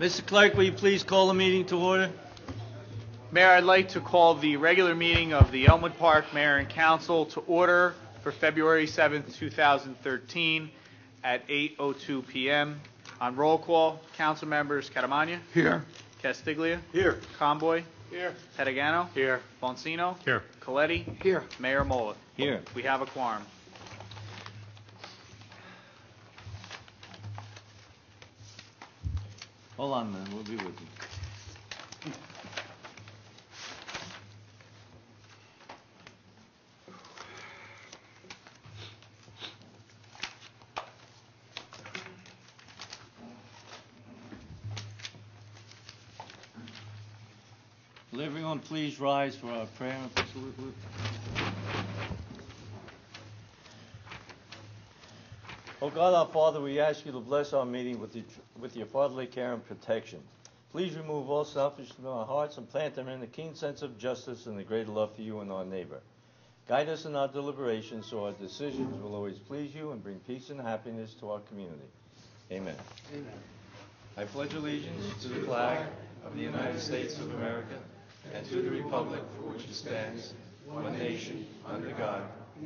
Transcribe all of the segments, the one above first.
Mr. Clerk, will you please call the meeting to order? Mayor, I'd like to call the regular meeting of the Elmwood Park Mayor and Council to order for February 7th, 2013 at 8:02 p.m. On roll call, council members Catamagna. Here. Castiglia. Here. Conboy. Here. Petagano. Here. Bonsino. Here. Coletti. Here. Mayor Mola. Here. We have a quorum. Hold on, man. We'll be with you. Will everyone please rise for our prayer and salute? Oh God, our Father, we ask you to bless our meeting with your fatherly care and protection. Please remove all selfishness from our hearts and plant them in a keen sense of justice and a greater love for you and our neighbor. Guide us in our deliberations so our decisions will always please you and bring peace and happiness to our community. Amen. Amen. I pledge allegiance to the flag of the United States of America and to the republic for which it stands, one nation, under God,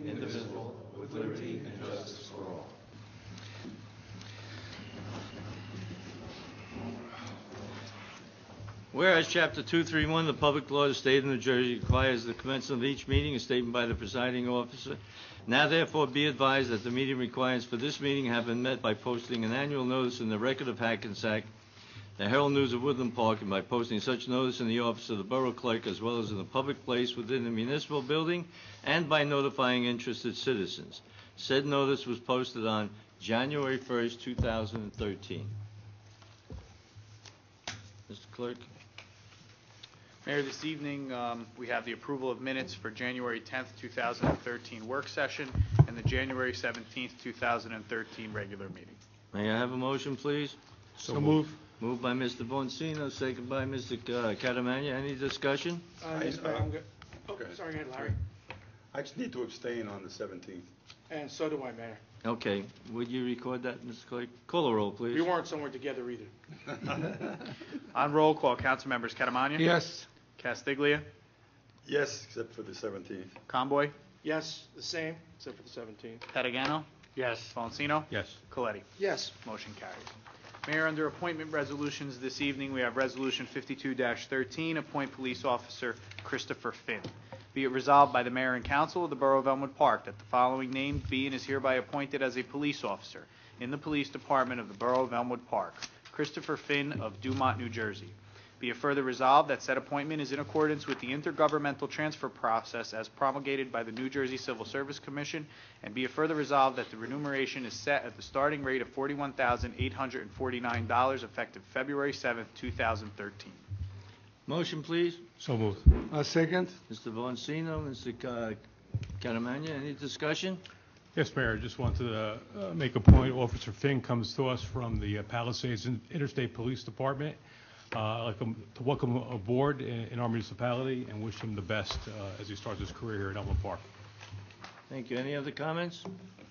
indivisible, with liberty and justice for all. Whereas Chapter 231 of the Public Law of the State of New Jersey requires the commencement of each meeting a statement by the presiding officer. Now therefore be advised that the meeting requirements for this meeting have been met by posting an annual notice in the Record of Hackensack, the Herald News of Woodland Park, and by posting such notice in the office of the Borough Clerk as well as in a public place within the municipal building, and by notifying interested citizens. Said notice was posted on January 1st, 2013. Mr. Clerk. Mayor, this evening we have the approval of minutes for January 10th, 2013 work session and the January 17th, 2013 regular meeting. May I have a motion, please? So move. Moved by Mr. Bonsino, second by Mr. Catamagna. Any discussion? Yes, Mayor, I'm good. Oh, Okay. sorry, go ahead, Larry. I just need to abstain on the 17th. And so do I, Mayor. Okay. Would you record that, Mr. Clerk? Call the roll, please. We weren't somewhere together either. On roll call, council members Catamagna. Yes. Castiglia. Yes, except for the 17th. Conboy. Yes, the same, except for the 17th. Petagano. Yes. Bonsino. Yes. Coletti. Yes. Motion carries. Mayor, under appointment resolutions this evening, we have Resolution 52-13, appoint police officer Christopher Finn. Be it resolved by the Mayor and Council of the Borough of Elmwood Park that the following named be and is hereby appointed as a police officer in the Police Department of the Borough of Elmwood Park, Christopher Finn of Dumont, New Jersey. Be it further resolved that said appointment is in accordance with the intergovernmental transfer process as promulgated by the New Jersey Civil Service Commission, and be it further resolved that the remuneration is set at the starting rate of $41,849 effective February 7th, 2013. Motion, please. So moved. Second. Mr. Bonsino, Mr. Catamagna. Any discussion? Yes, Mayor, I just wanted to make a point. Officer Finn comes to us from the Palisades Interstate Police Department. I'd like to welcome him aboard in our municipality and wish him the best as he starts his career here at Elmwood Park. Thank you. Any other comments?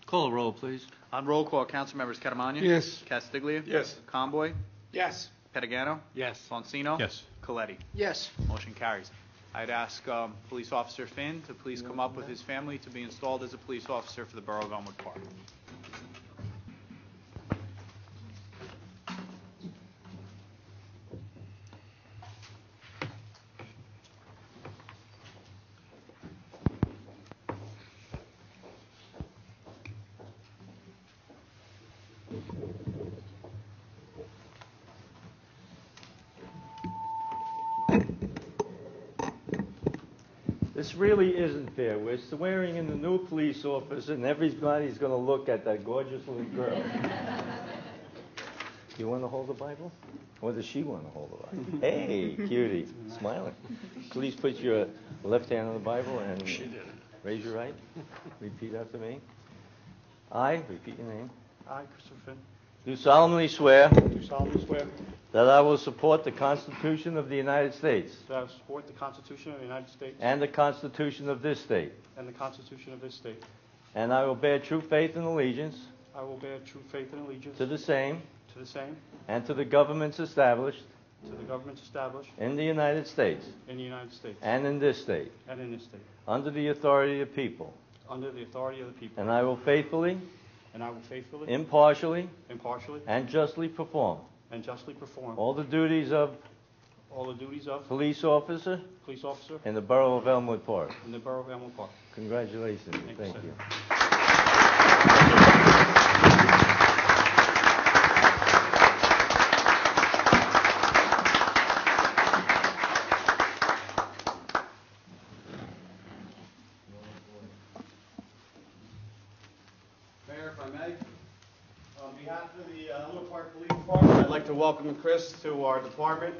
Call the roll, please. On roll call, council members Catamagna. Yes. Castiglia. Yes. Conboy. Yes. Petagano. Yes. Bonsino. Yes. Coletti. Yes. Motion carries. I'd ask Police Officer Finn to please come up with his family to be installed as a police officer for the Borough of Elmwood Park. This really isn't fair. We're swearing in the new police officer, and everybody's going to look at that gorgeous little girl. You want to hold the Bible? Or does she want to hold the Bible? Hey, cutie, smiling. Please put your left hand on the Bible and raise your right. Repeat after me. I, repeat your name, I, Christopher Finn, do solemnly swear do solemnly swear that I will support the Constitution of the United States that I will support the Constitution of the United States and the Constitution of this state, and the Constitution of this state. and I will bear true faith and allegiance I will bear true faith and allegiance to the same to the same, and to the governments established to the governments established in the United States in the United States and in this state, and in this state, under the authority of the people, under the authority of the people, and I will faithfully, and I will faithfully, impartially, impartially, and justly perform and justly perform all the duties of all the duties of police officer police officer in the Borough of Elmwood Park. in the Borough of Elmwood Park. Congratulations. Thank you, Thank sir. you. Mayor, if I may, on behalf of the Elmwood Park Police Department, I'd like to welcome Chris to our department.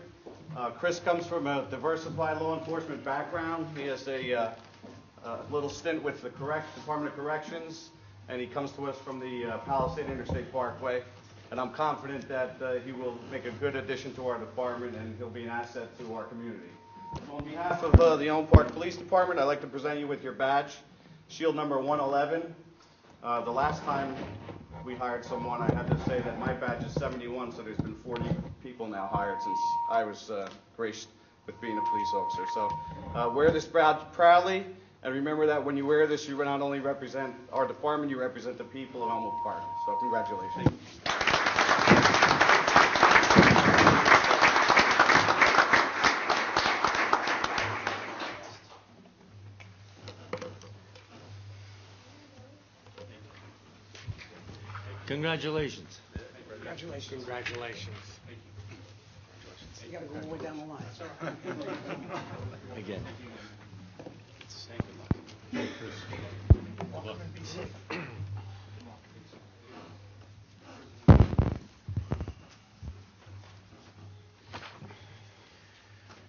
Chris comes from a diversified law enforcement background. He has a little stint with the Department of Corrections, and he comes to us from the Palisade Interstate Parkway. And I'm confident that he will make a good addition to our department, and he'll be an asset to our community. So on behalf of the Elmwood Park Police Department, I'd like to present you with your badge, shield number 111. The last time we hired someone, I had to say that my badge is 71, so there's been 40 people now hired since I was graced with being a police officer. So wear this badge proudly, and remember that when you wear this, you not only represent our department, you represent the people of Elmwood Park. So congratulations. Congratulations. Congratulations. You gotta go all the way down the line. Again.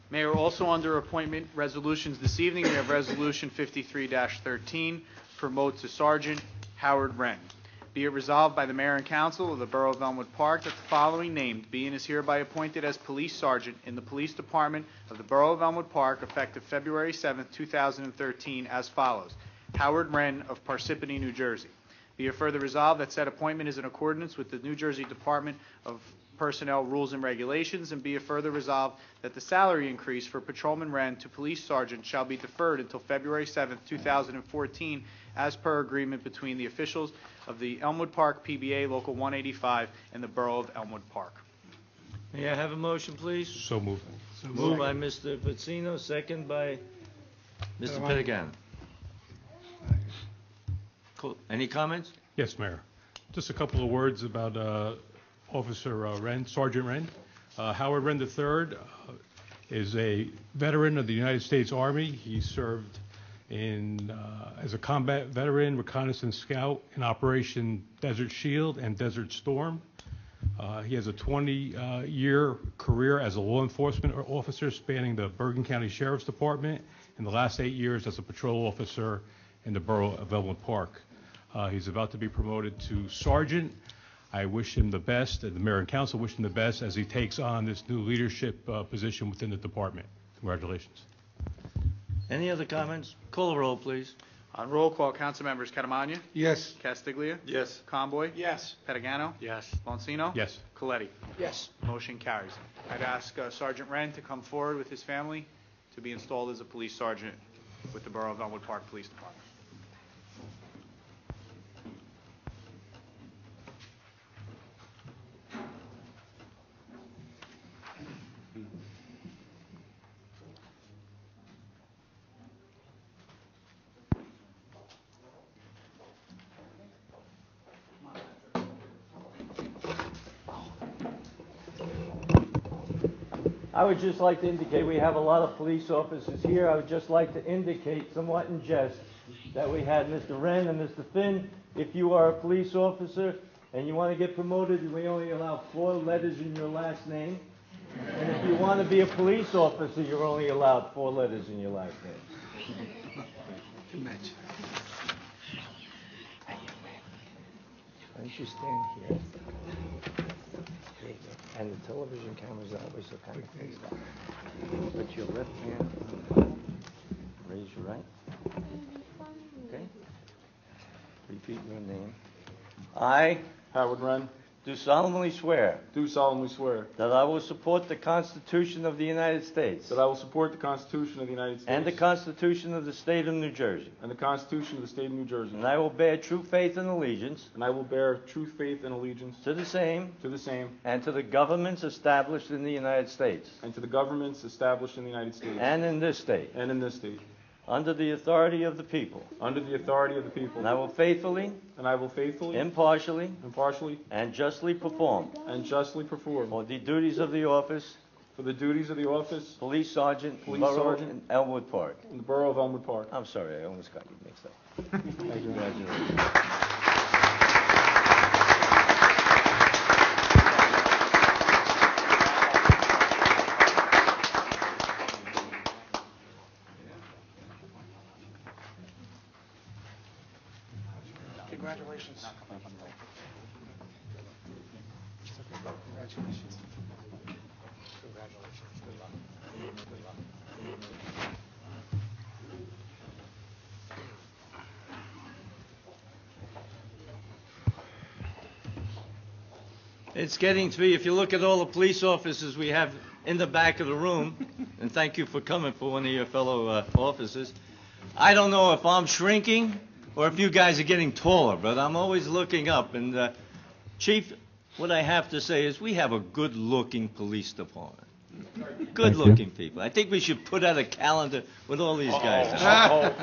Mayor, also under appointment resolutions this evening, we have Resolution 53-13, promote to Sergeant Howard Wren. Be it resolved by the Mayor and Council of the Borough of Elmwood Park that the following named be and is hereby appointed as Police Sergeant in the Police Department of the Borough of Elmwood Park effective February 7, 2013 as follows. Howard Wren of Parsippany, New Jersey. Be it further resolved that said appointment is in accordance with the New Jersey Department of Personnel Rules and Regulations, and be it further resolved that the salary increase for Patrolman Wren to Police Sergeant shall be deferred until February 7, 2014, as per agreement between the officials of the Elmwood Park PBA Local 185 and the Borough of Elmwood Park. May I have a motion, please? So moved. Moved by Mr. Pacino, second by Mr. Pettigano. Cool. Any comments? Yes, Mayor. Just a couple of words about Officer Wren, Sergeant Wren. Howard Wren III is a veteran of the United States Army. He served as a combat veteran, reconnaissance scout in Operation Desert Shield and Desert Storm. He has a 20-year career as a law enforcement officer spanning the Bergen County Sheriff's Department, and the last 8 years as a patrol officer in the Borough of Elmwood Park. He's about to be promoted to sergeant. I wish him the best, and the Mayor and Council wish him the best as he takes on this new leadership position within the department. Congratulations. Any other comments? Call the roll, please. On roll call, council members Catamagna, Yes. Castiglia, Yes. Conboy, Yes. Pettigano, Yes. Lonsino. Yes. Coletti. Yes. Motion carries. I'd ask Sergeant Wren to come forward with his family to be installed as a police sergeant with the Borough of Elmwood Park Police Department. I would just like to indicate, we have a lot of police officers here. I would just like to indicate, somewhat in jest, that we had Mr. Wren and Mr. Finn. If you are a police officer and you want to get promoted, we only allow 4 letters in your last name. And if you want to be a police officer, you're only allowed 4 letters in your last name. Why don't you stand here? There you go. And the television cameras are always so kind of face down. Put your left hand, raise your right. Okay? Repeat your name. I Howard Wren, do solemnly swear do solemnly swear that I will support the Constitution of the United States that I will support the Constitution of the United States and the Constitution of the State of New Jersey, and the Constitution of the State of New Jersey, and I will bear true faith and allegiance and I will bear true faith and allegiance to the same to the same and to the governments established in the United States and to the governments established in the United States and in this state, and in this state, under the authority of the people, under the authority of the people, and I will faithfully, faithfully, impartially, impartially, and justly perform and justly perform all the duties of the office, for the duties of the office Police Sergeant, Police Borough Sergeant. in Elmwood Park. in the Borough of Elmwood Park. I'm sorry, I almost got you mixed up. Thank you. Congratulations. Congratulations. Congratulations. Congratulations. Good luck. Good luck. It's getting to be, if you look at all the police officers we have in the back of the room, and thank you for coming for one of your fellow officers, I don't know if I'm shrinking or if you guys are getting taller, but I'm always looking up. And Chief, what I have to say is we have a good-looking police department. Good-looking people. I think we should put out a calendar with all these guys.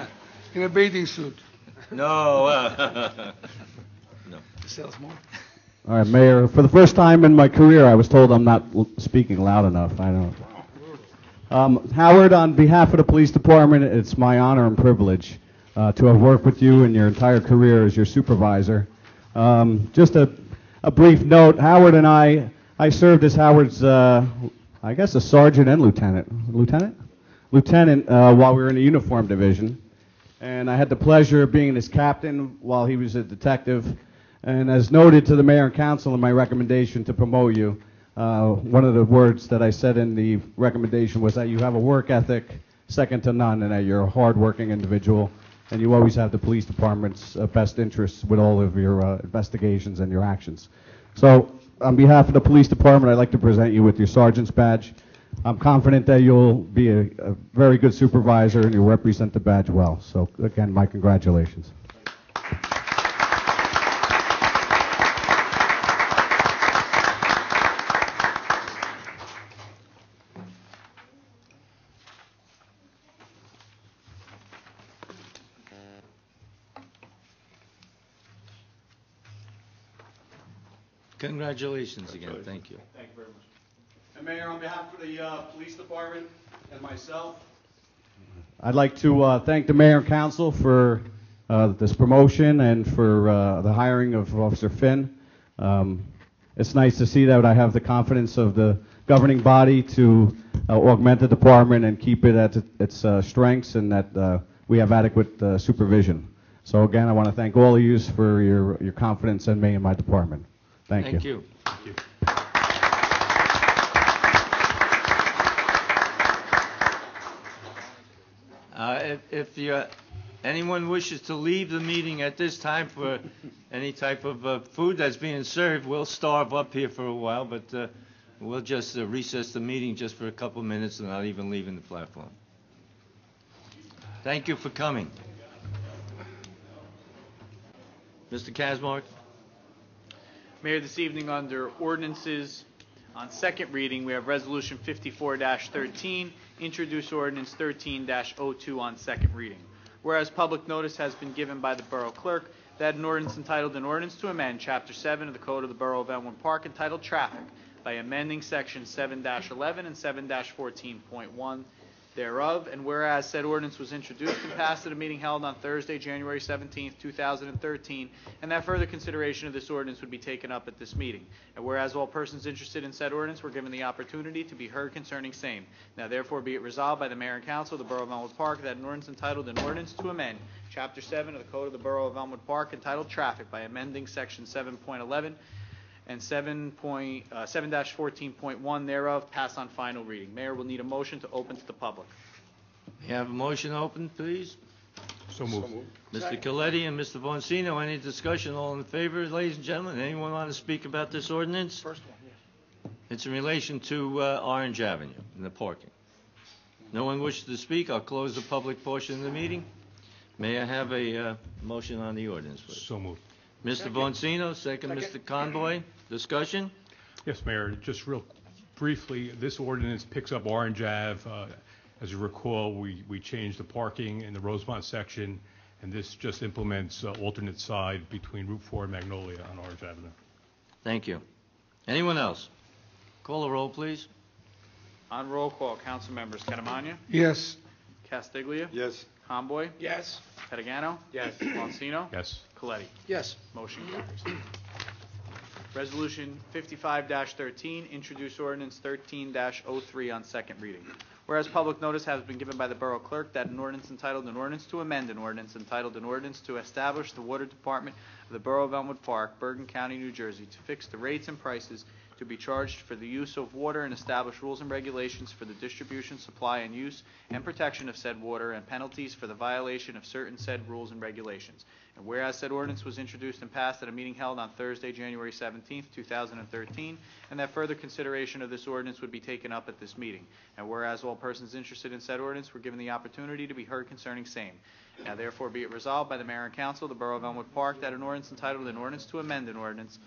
In a bathing suit. No. No. Sells more. All right, Mayor, for the first time in my career, I was told I'm not speaking loud enough. I don't. Howard, on behalf of the police department, it's my honor and privilege to have worked with you in your entire career as your supervisor. Just a brief note, Howard and I served as Howard's, I guess, a sergeant and lieutenant while we were in the uniform division. And I had the pleasure of being his captain while he was a detective. And as noted to the mayor and council in my recommendation to promote you, one of the words that I said in the recommendation was that you have a work ethic second to none, and that you're a hard-working individual, and you always have the police department's best interests with all of your investigations and your actions. So, on behalf of the police department, I'd like to present you with your sergeant's badge. I'm confident that you'll be a very good supervisor and you'll represent the badge well. So, again, my congratulations. Congratulations again. Thank you. Thank you very much. And Mayor, on behalf of the police department and myself, I'd like to thank the mayor and council for this promotion and for the hiring of Officer Finn. It's nice to see that I have the confidence of the governing body to augment the department and keep it at its strengths, and that we have adequate supervision. So again, I want to thank all of you for your confidence in me and my department. Thank you. Thank you. If anyone wishes to leave the meeting at this time for any type of food that's being served, we'll starve up here for a while, but we'll just recess the meeting just for a couple minutes and not even leaving the platform. Thank you for coming. Mr. Kazmark? Mayor, this evening under ordinances on second reading, we have Resolution 54-13, introduce ordinance 13-02 on second reading. Whereas public notice has been given by the Borough Clerk that an ordinance entitled An Ordinance to Amend Chapter 7 of the Code of the Borough of Elmwood Park entitled Traffic by amending Section 7-11 and 7-14.1 thereof, and whereas said ordinance was introduced and passed at a meeting held on Thursday, January 17, 2013, and that further consideration of this ordinance would be taken up at this meeting. And whereas all persons interested in said ordinance were given the opportunity to be heard concerning same. Now therefore be it resolved by the Mayor and Council of the Borough of Elmwood Park that an ordinance entitled An Ordinance to Amend Chapter 7 of the Code of the Borough of Elmwood Park entitled Traffic by amending Section 7.11 and 7-14.1 thereof pass on final reading. Mayor will need a motion to open to the public. You have a motion open, please? So moved. Mr. Coletti and Mr. Boncino, any discussion? All in favor, ladies and gentlemen? Anyone want to speak about this ordinance? First one, yes. It's in relation to Orange Avenue and the parking. No one wishes to speak. I'll close the public portion of the meeting. May I have a motion on the ordinance, please? So moved. Mr. Boncino, second Mr. Conboy. Discussion? Yes, Mayor, just real briefly, this ordinance picks up Orange Ave. As you recall, we changed the parking in the Rosemont section, and this just implements alternate side between Route 4 and Magnolia on Orange Avenue. Thank you. Anyone else? Call the roll, please. On roll call, council members Catamagna, Yes. Castiglia, Yes. Conboy, Yes. Petagano, Yes. Boncino, Yes. Coletti. Yes. Motion carries. Resolution 55-13, introduce ordinance 13-03 on second reading. Whereas public notice has been given by the Borough Clerk that an ordinance entitled an ordinance to amend an ordinance entitled an ordinance to establish the Water Department of the Borough of Elmwood Park, Bergen County, New Jersey, to fix the rates and prices to be charged for the use of water and establish rules and regulations for the distribution, supply, and use and protection of said water and penalties for the violation of certain said rules and regulations. And whereas said ordinance was introduced and passed at a meeting held on Thursday, January 17th, 2013, and that further consideration of this ordinance would be taken up at this meeting. And whereas all persons interested in said ordinance were given the opportunity to be heard concerning same. Now therefore be it resolved by the Mayor and Council of the Borough of Elmwood Park that an ordinance entitled an ordinance to amend an ordinance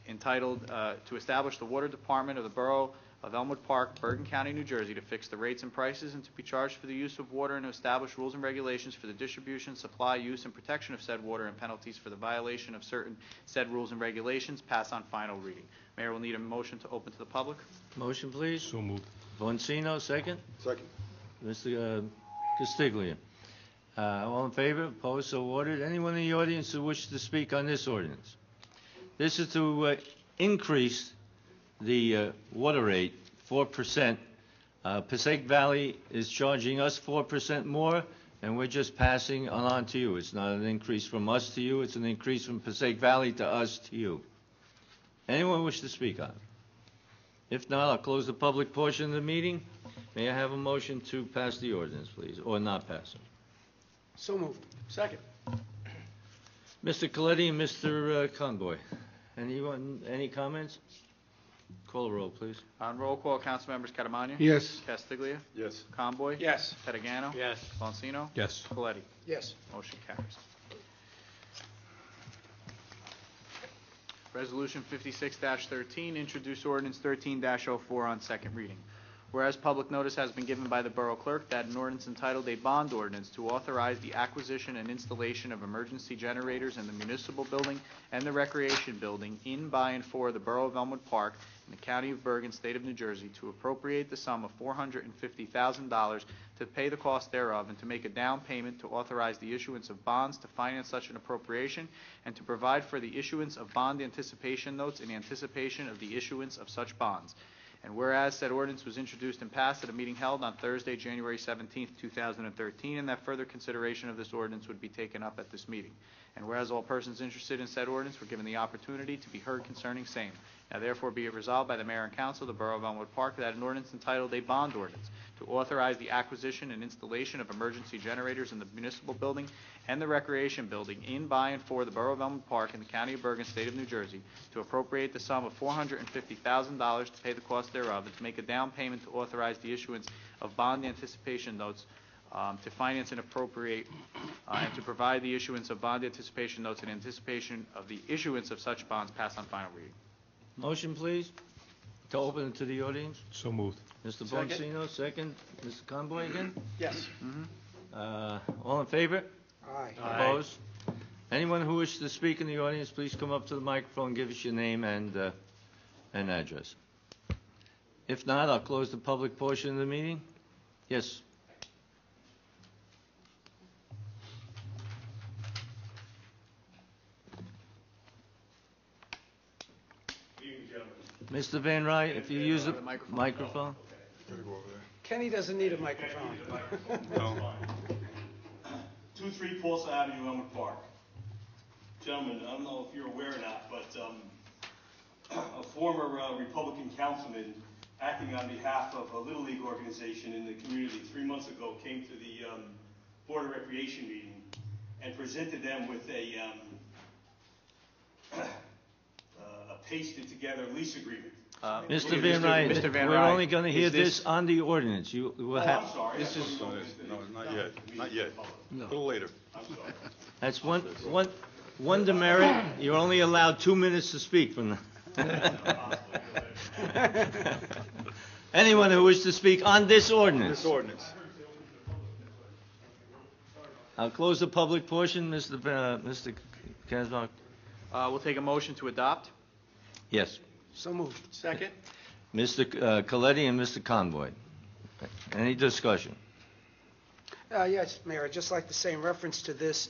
entitled to establish the Water Department of the Borough of Elmwood Park, Bergen County, New Jersey, to fix the rates and prices and to be charged for the use of water and to establish rules and regulations for the distribution, supply, use, and protection of said water and penalties for the violation of certain said rules and regulations, pass on final reading. Mayor will need a motion to open to the public. Motion, please. So moved. Boncino, second. Second. Mr. Castiglia. All in favor? Opposed? So ordered. Anyone in the audience who wishes to speak on this ordinance? This is to increase the water rate 4%. Passaic Valley is charging us 4% more, and we're just passing on to you. It's not an increase from us to you. It's an increase from Passaic Valley to us to you. Anyone wish to speak on it? If not, I'll close the public portion of the meeting. May I have a motion to pass the ordinance, please, or not pass it? So moved. Second. Mr. Coletti and Mr. Conboy, any comments? Call the roll, please. On roll call, council members Catamagna. Yes. Castiglia. Yes. Conboy. Yes. Petagano. Yes. Boncino. Yes. Coletti. Yes. Motion carries. Resolution 56-13, introduce ordinance 13-04 on second reading. Whereas public notice has been given by the Borough Clerk that an ordinance entitled a bond ordinance to authorize the acquisition and installation of emergency generators in the municipal building and the recreation building in, by, and for the Borough of Elmwood Park in the County of Bergen, State of New Jersey, to appropriate the sum of $450,000 to pay the cost thereof and to make a down payment to authorize the issuance of bonds to finance such an appropriation and to provide for the issuance of bond anticipation notes in anticipation of the issuance of such bonds. And whereas said ordinance was introduced and passed at a meeting held on Thursday, January 17th, 2013, and that further consideration of this ordinance would be taken up at this meeting. And whereas all persons interested in said ordinance were given the opportunity to be heard concerning same. Now therefore be it resolved by the Mayor and Council of the Borough of Elmwood Park that an ordinance entitled a bond ordinance to authorize the acquisition and installation of emergency generators in the municipal building and the recreation building in, by, and for the Borough of Elmwood Park in the County of Bergen, State of New Jersey, to appropriate the sum of $450,000 to pay the cost thereof and to make a down payment to authorize the issuance of bond anticipation notes to finance and appropriate and to provide the issuance of bond anticipation notes in anticipation of the issuance of such bonds, pass on final reading. Motion, please, to open it to the audience. So moved. Mr. Second. Boncino, second. Mr. Conboy again? Yes. All in favor? Aye. Opposed? Anyone who wishes to speak in the audience, please come up to the microphone, give us your name and address. If not, I'll close the public portion of the meeting. Yes. Mr. Van Ryn, if you use the microphone. Kenny doesn't need a microphone. 2-3 Paulson Avenue, Elmwood Park. Gentlemen, I don't know if you're aware or not, but a former Republican councilman acting on behalf of a Little League organization in the community 3 months ago came to the Board of Recreation meeting and presented them with a pasted together lease agreement. Mr. Van Ryan, Mr. Van we're Ryan, only going to hear is this- this on the ordinance. You will Oh, have, I'm sorry. This is- No, not yet, not yet. A little later. I'm sorry. that's one demerit. You're only allowed 2 minutes to speak from now. Anyone who wishes to speak on this ordinance. This ordinance. I'll close the public portion, Mr. Kazmark. We'll take a motion to adopt. Yes. So moved. Second. Mr. Coletti and Mr. Conboy. Any discussion? Yes, Mayor, I'd just like to say in reference to this,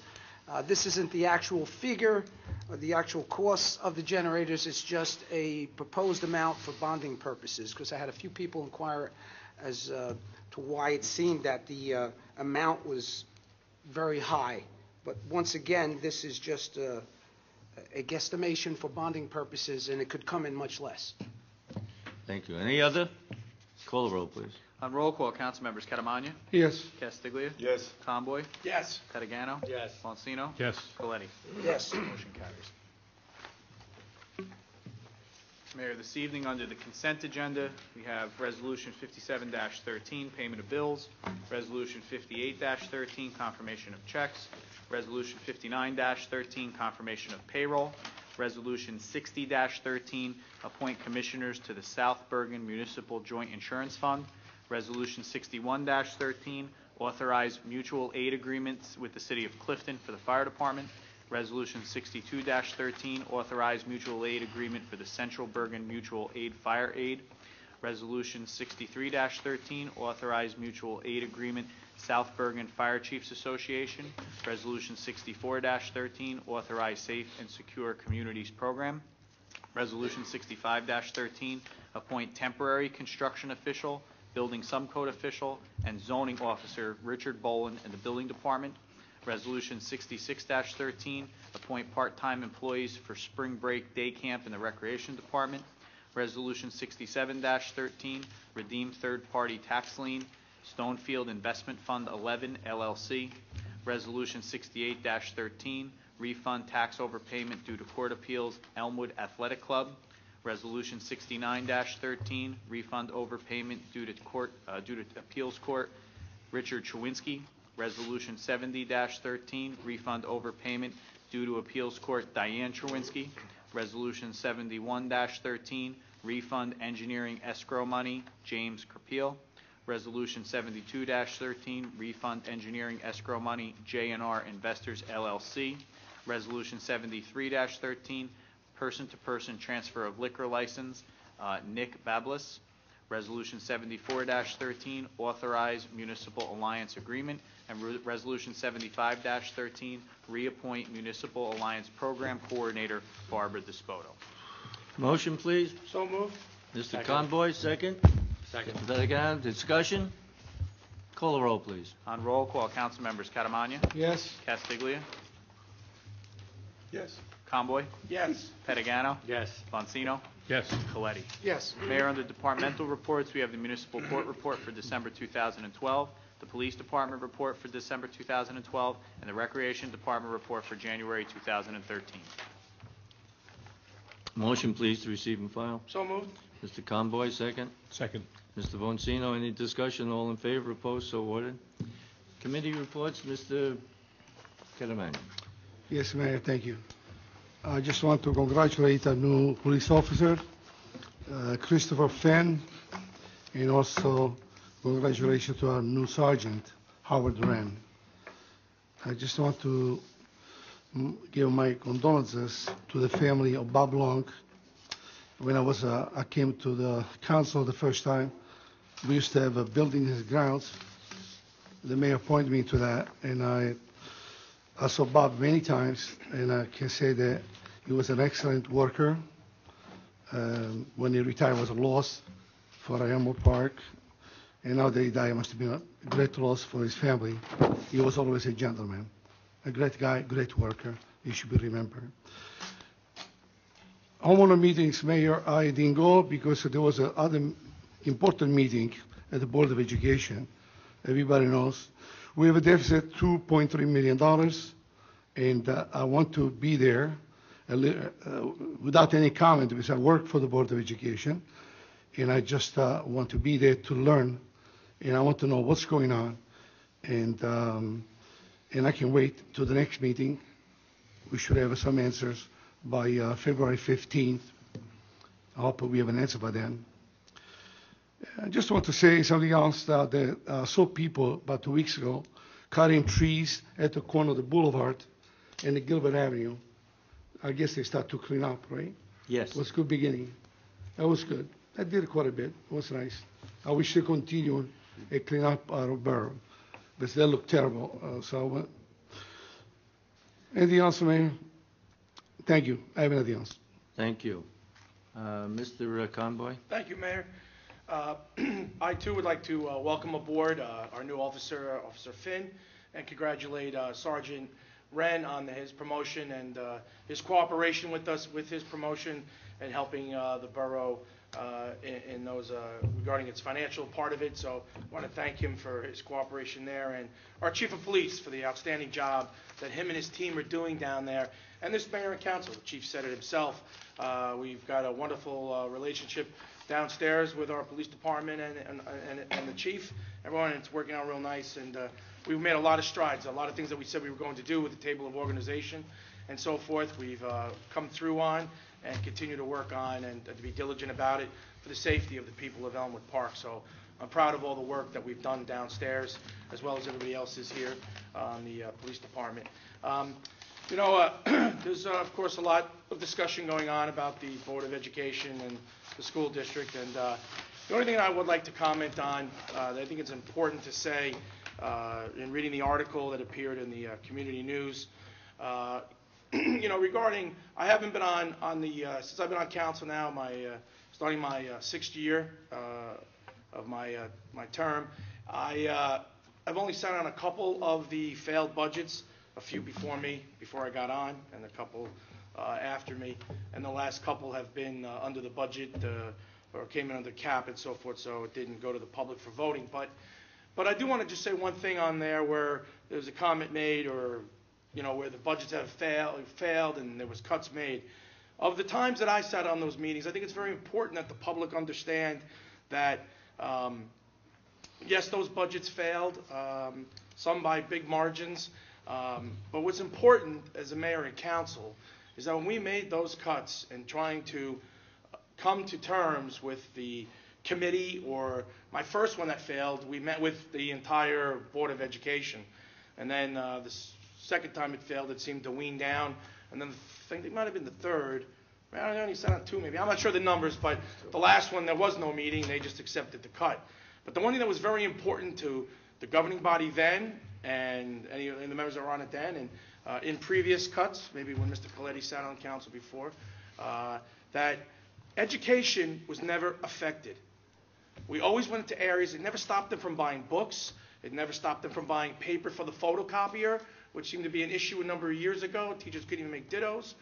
this isn't the actual figure or the actual cost of the generators, it's just a proposed amount for bonding purposes, because I had a few people inquire as to why it seemed that the amount was very high. But once again, this is just a guesstimation for bonding purposes, and it could come in much less. Thank you. Any other? Call the roll, please. On roll call, council members Catamagna, Yes. Castiglia, Yes. Conboy, Yes. Patagano. Yes. Bonsino. Yes. Coletti. Yes. Motion carries. Mayor, this evening, under the consent agenda, we have Resolution 57-13, payment of bills, Resolution 58-13, confirmation of checks, Resolution 59-13, confirmation of payroll, Resolution 60-13, appoint commissioners to the South Bergen Municipal Joint Insurance Fund, Resolution 61-13, authorize mutual aid agreements with the City of Clifton for the Fire Department, Resolution 62-13, authorize mutual aid agreement for the Central Bergen Mutual Aid Fire Aid, Resolution 63-13, authorize mutual aid agreement South Bergen Fire Chiefs Association, Resolution 64-13, authorize Safe and Secure Communities Program, Resolution 65-13, appoint temporary construction official, building subcode official, and zoning officer Richard Boland in the Building Department, Resolution 66-13, appoint part-time employees for spring break day camp in the Recreation Department, Resolution 67-13, redeem third-party tax lien, Stonefield Investment Fund 11, LLC, Resolution 68-13, refund tax overpayment due to court appeals, Elmwood Athletic Club, Resolution 69-13, refund overpayment due to appeals court, Richard Chewinski, Resolution 70-13, refund overpayment due to appeals court, Diane Chewinski, Resolution 71-13, refund engineering escrow money, James Crapeel, Resolution 72-13, refund engineering escrow money, J&R Investors LLC, Resolution 73-13, person-to-person transfer of liquor license, Nick Bablis, Resolution 74-13, authorize municipal alliance agreement, and Resolution 75-13, reappoint municipal alliance program coordinator Barbara Despodo. Motion, please. So moved. Mr. Conboy, second. Second. Mr. Patagano, discussion? Call the roll, please. On roll call, council members Catamagna, Yes. Castiglia, Yes. Conboy, Yes. Petagano, Yes. Bonsino, Yes. Coletti. Yes. Mayor, under departmental reports, we have the municipal court report for December 2012, the police department report for December 2012, and the recreation department report for January 2013. Motion, please, to receive and file. So moved. Mr. Conboy, second. Second. Mr. Boncino, any discussion? All in favor, opposed, so ordered. Committee reports, Mr. Catamagna. Yes, Mayor, thank you. I just want to congratulate a new police officer, Christopher Finn, and also congratulations to our new sergeant, Howard Wren. I just want to give my condolences to the family of Bob Long. When I came to the council the first time, we used to have a building in his grounds. The mayor pointed me to that, and I saw Bob many times, and I can say that he was an excellent worker. When he retired, it was a loss for Elmwood Park, and now that he died, it must have been a great loss for his family. He was always a gentleman, a great guy, great worker. He should be remembered. Homeowner meetings, Mayor, I didn't go because there was another important meeting at the Board of Education. Everybody knows. We have a deficit $2.3 million. and I want to be there without any comment, because I work for the Board of Education, and I just want to be there to learn, and I want to know what's going on, and I can wait to the next meeting. We should have some answers by February 15th. I hope we have an answer by then. I just want to say something else. I saw people about 2 weeks ago cutting trees at the corner of the boulevard and the Gilbert Avenue. I guess they start to clean up, right? Yes. It was a good beginning. That was good. I did quite a bit. It was nice. I wish they continue and clean up our borough, because they look terrible. Anything else, Mayor? Thank you. I have nothing else. Thank you. Mr. Conboy? Thank you, Mayor. I, too, would like to welcome aboard our new officer, Officer Finn, and congratulate Sergeant Wren on his promotion and his cooperation with us with his promotion and helping the borough in those regarding its financial part of it. So I want to thank him for his cooperation there, and our Chief of Police for the outstanding job that him and his team are doing down there, and this Mayor and Council. The Chief said it himself. We've got a wonderful relationship downstairs with our police department and the chief. Everyone, it's working out real nice, and we've made a lot of strides, a lot of things that we said we were going to do with the table of organization and so forth. We've come through on and continue to work on and to be diligent about it for the safety of the people of Elmwood Park. So I'm proud of all the work that we've done downstairs, as well as everybody else is here on the police department. There's, of course, a lot of discussion going on about the Board of Education and the school district, and the only thing I would like to comment on that I think it's important to say in reading the article that appeared in the community news, regarding, I haven't been on the, since I've been on council now, starting my 6th year of my term, I've only sat on a couple of the failed budgets, a few before me, before I got on, and a couple after me, and the last couple have been under the budget or came in under cap and so forth, so it didn't go to the public for voting. But I do want to just say one thing on there where there's a comment made, or where the budgets have failed and there was cuts made. Of the times that I sat on those meetings, I think it's very important that the public understand that yes, those budgets failed, some by big margins, but what's important as a mayor and council is that when we made those cuts and trying to come to terms with the committee, or my first one that failed, we met with the entire Board of Education. And then the second time it failed, it seemed to wean down. And then I think it might have been the third. I only sat on 2 maybe. I'm not sure the numbers, but the last one, there was no meeting. They just accepted the cut. But the one thing that was very important to the governing body then, and any of the members that were on it then, and in previous cuts, maybe when Mr. Coletti sat on council before, that education was never affected. We always went into areas, it never stopped them from buying books, it never stopped them from buying paper for the photocopier, which seemed to be an issue a number of years ago. Teachers couldn't even make dittos.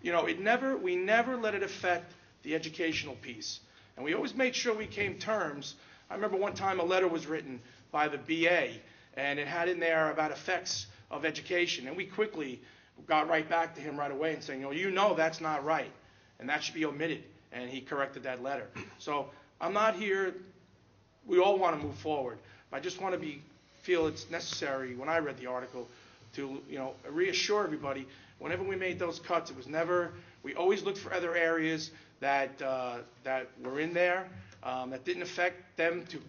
We never let it affect the educational piece. And we always made sure we came terms. I remember one time a letter was written by the BA, and it had in there about effects of education. And we quickly got right back to him right away and saying, that's not right, and that should be omitted. And he corrected that letter. So I'm not here, we all want to move forward. I just want to feel it's necessary, when I read the article, to reassure everybody, whenever we made those cuts, it was never, we always looked for other areas that were in there, that didn't affect them to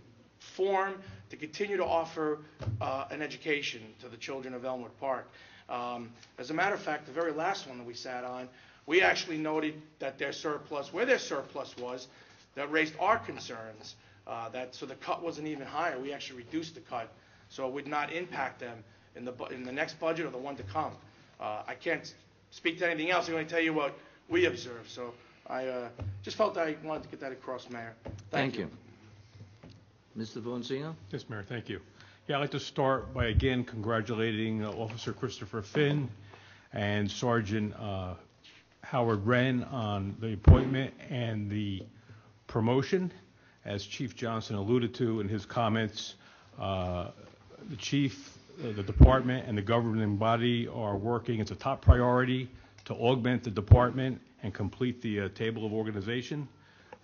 form, to continue to offer an education to the children of Elmwood Park. As a matter of fact, the very last one that we sat on, we actually noted that their surplus, where their surplus was, that raised our concerns, so the cut wasn't even higher. We actually reduced the cut, so it would not impact them in the next budget or the one to come. I can't speak to anything else. I'm going to tell you what we observed. So I just felt I wanted to get that across, Mayor. Thank you. Mr. Valenciano? Yes, Mayor, thank you. Yeah, I'd like to start by again congratulating Officer Christopher Finn and Sergeant Howard Wren on the appointment and the promotion. As Chief Johnson alluded to in his comments, the chief the department and the governing body are working. It's a top priority to augment the department and complete the table of organization.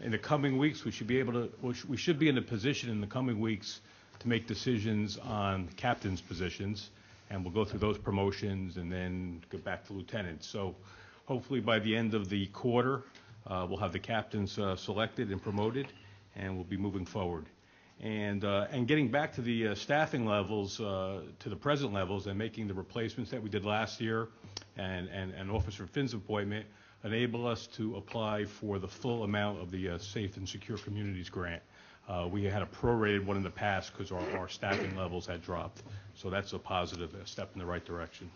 In the coming weeks, we should be in a position in the coming weeks to make decisions on captains' positions, and we'll go through those promotions and then go back to lieutenants. So hopefully by the end of the quarter, we'll have the captains selected and promoted, and we'll be moving forward. And getting back to the staffing levels, to the present levels, and making the replacements that we did last year, and Officer Finn's appointment enable us to apply for the full amount of the Safe and Secure Communities grant. We had a prorated one in the past because our staffing levels had dropped. So that's a positive step in the right direction.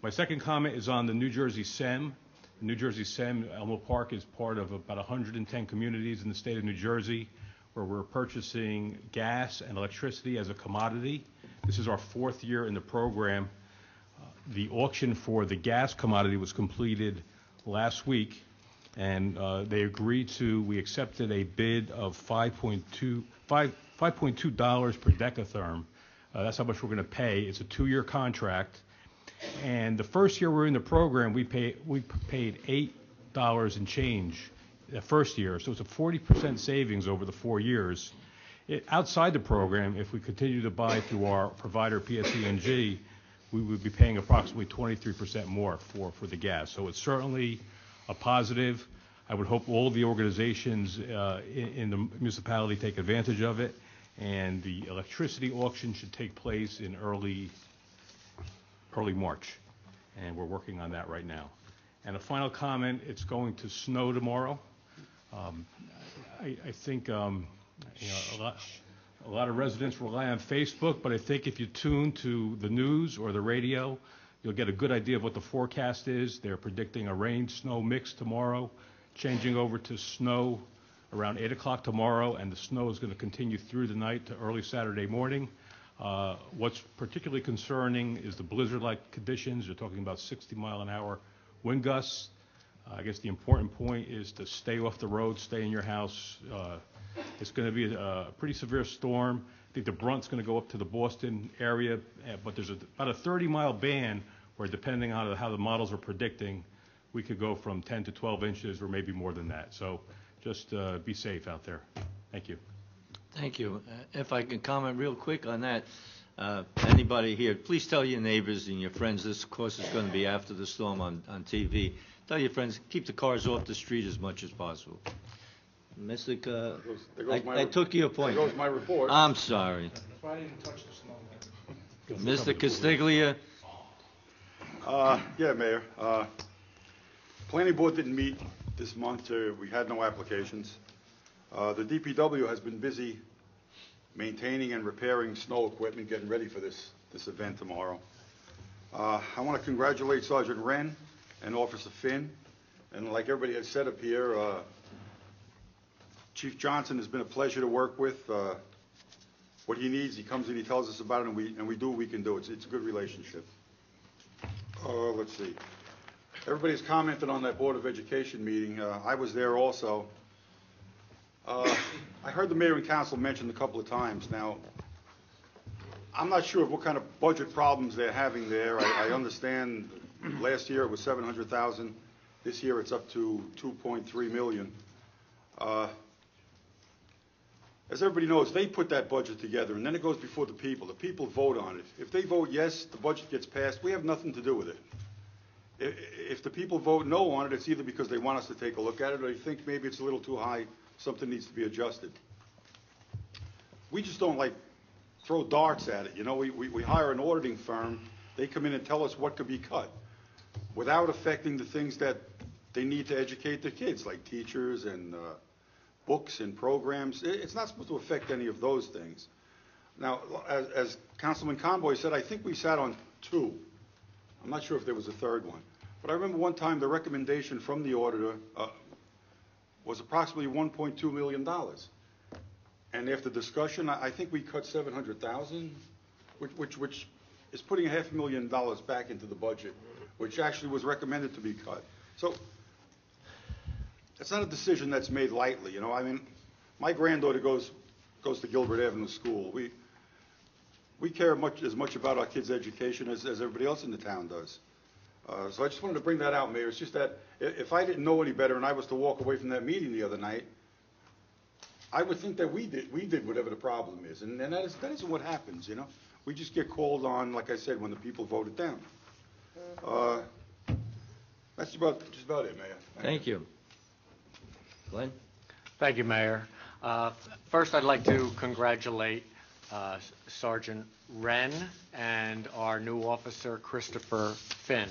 My second comment is on the New Jersey SEM. New Jersey SEM, Elmo Park, is part of about 110 communities in the state of New Jersey where we're purchasing gas and electricity as a commodity. This is our 4th year in the program. The auction for the gas commodity was completed last week, and we accepted a bid of $5.2 per decatherm. That's how much we're going to pay. It's a 2-year contract. And the first year we were in the program, we paid $8 and change the first year. So it's a 40% savings over the 4 years. Outside the program, if we continue to buy through our provider, PSE&G, we would be paying approximately 23% more for the gas. So it's certainly a positive. I would hope all the organizations in the municipality take advantage of it, and the electricity auction should take place in early March, and we're working on that right now. And a final comment, it's going to snow tomorrow. I think a lot of residents rely on Facebook, but I think if you tune to the news or the radio, you'll get a good idea of what the forecast is. They're predicting a rain-snow mix tomorrow, changing over to snow around 8 o'clock tomorrow, and the snow is going to continue through the night to early Saturday morning. What's particularly concerning is the blizzard-like conditions. You're talking about 60-mile-an-hour wind gusts. I guess the important point is to stay off the road, stay in your house. It's going to be a pretty severe storm. I think the brunt's going to go up to the Boston area, but there's about a 30-mile band where, depending on how the models are predicting, we could go from 10 to 12 inches or maybe more than that. So just be safe out there. Thank you. Thank you. If I can comment real quick on that, anybody here, please tell your neighbors and your friends, this, of course, is going to be after the storm on TV. Tell your friends, keep the cars off the street as much as possible. Mr. I took your point. There goes my report. I'm sorry. I didn't touch the snow. Mr. Castiglia. Yeah, Mayor. Planning board didn't meet this month. We had no applications. The DPW has been busy maintaining and repairing snow equipment, getting ready for this event tomorrow. I want to congratulate Sergeant Wren and Officer Finn. And like everybody has said up here, Chief Johnson has been a pleasure to work with. What he needs, he comes in, he tells us about it, and we do what we can do. It's a good relationship. Let's see. Everybody's commented on that Board of Education meeting. I was there also. I heard the mayor and council mentioned a couple of times. Now, I'm not sure of what kind of budget problems they're having there. I understand last year it was $700,000. This year it's up to $2.3 million. As everybody knows, they put that budget together, and then it goes before the people. The people vote on it. If they vote yes, the budget gets passed. We have nothing to do with it. If the people vote no on it, it's either because they want us to take a look at it, or they think maybe it's a little too high, something needs to be adjusted. We just don't throw darts at it. You know, we hire an auditing firm. They come in and tell us what could be cut without affecting the things that they need to educate their kids, like teachers and books and programs. It's not supposed to affect any of those things. Now, as Councilman Conboy said, I think we sat on 2. I'm not sure if there was a third one. But I remember one time the recommendation from the auditor was approximately $1.2 million. And after discussion, I think we cut $700,000, which is putting $500,000 back into the budget, which actually was recommended to be cut. So it's not a decision that's made lightly. You know, I mean, my granddaughter goes to Gilbert Avenue School. we care as much about our kids' education as everybody else in the town does. So I just wanted to bring that out, Mayor. It's just that if I didn't know any better and I was to walk away from that meeting the other night, I would think that we did whatever the problem is, and that isn't what happens, you know. We just get called on, like I said, when the people vote it down. That's just about it, Mayor. Thank you. Glenn? Thank you, Mayor. First, I'd like to congratulate Sergeant Wren and our new officer, Christopher Finn.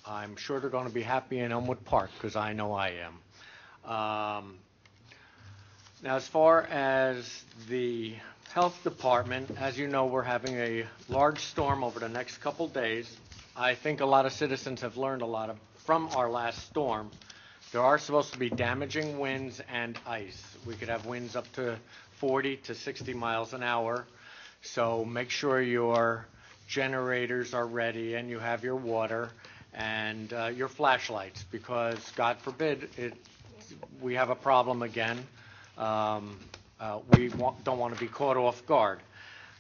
I'm sure they're going to be happy in Elmwood Park, because I know I am. Now, as far as the Health Department, as you know, we're having a large storm over the next couple days. I think a lot of citizens have learned a lot from our last storm. There are supposed to be damaging winds and ice. We could have winds up to 40 to 60 miles an hour. So make sure your generators are ready and you have your water and your flashlights, because God forbid we have a problem again. We don't want to be caught off guard.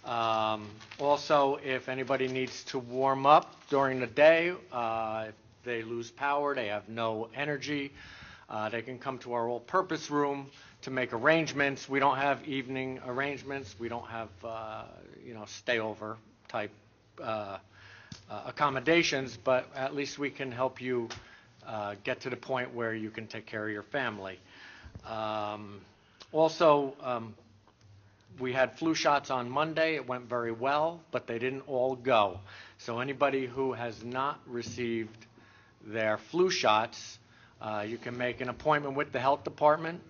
Also, if anybody needs to warm up during the day, if they lose power, they have no energy, they can come to our all-purpose room to make arrangements. We don't have evening arrangements. We don't have, stay-over type accommodations, but at least we can help you get to the point where you can take care of your family. We had flu shots on Monday. It went very well, but they didn't all go. So anybody who has not received their flu shots, you can make an appointment with the health department.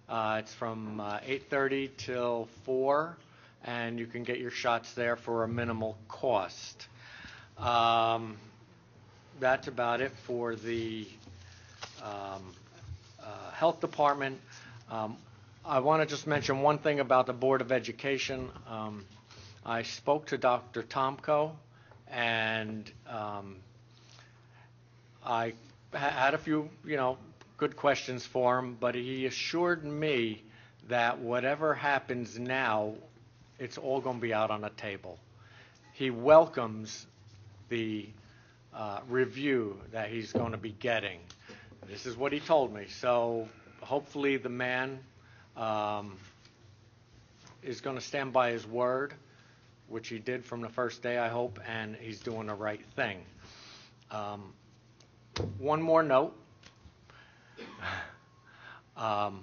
It's from 8:30 till 4, and you can get your shots there for a minimal cost. That's about it for the health department. I want to just mention one thing about the Board of Education. I spoke to Dr. Tomko, and I had a few, good questions for him, but he assured me that whatever happens now, it's all going to be out on the table. He welcomes the review that he's going to be getting. This is what he told me. So hopefully the man is going to stand by his word, which he did from the first day, I hope, and he's doing the right thing. One more note. I'd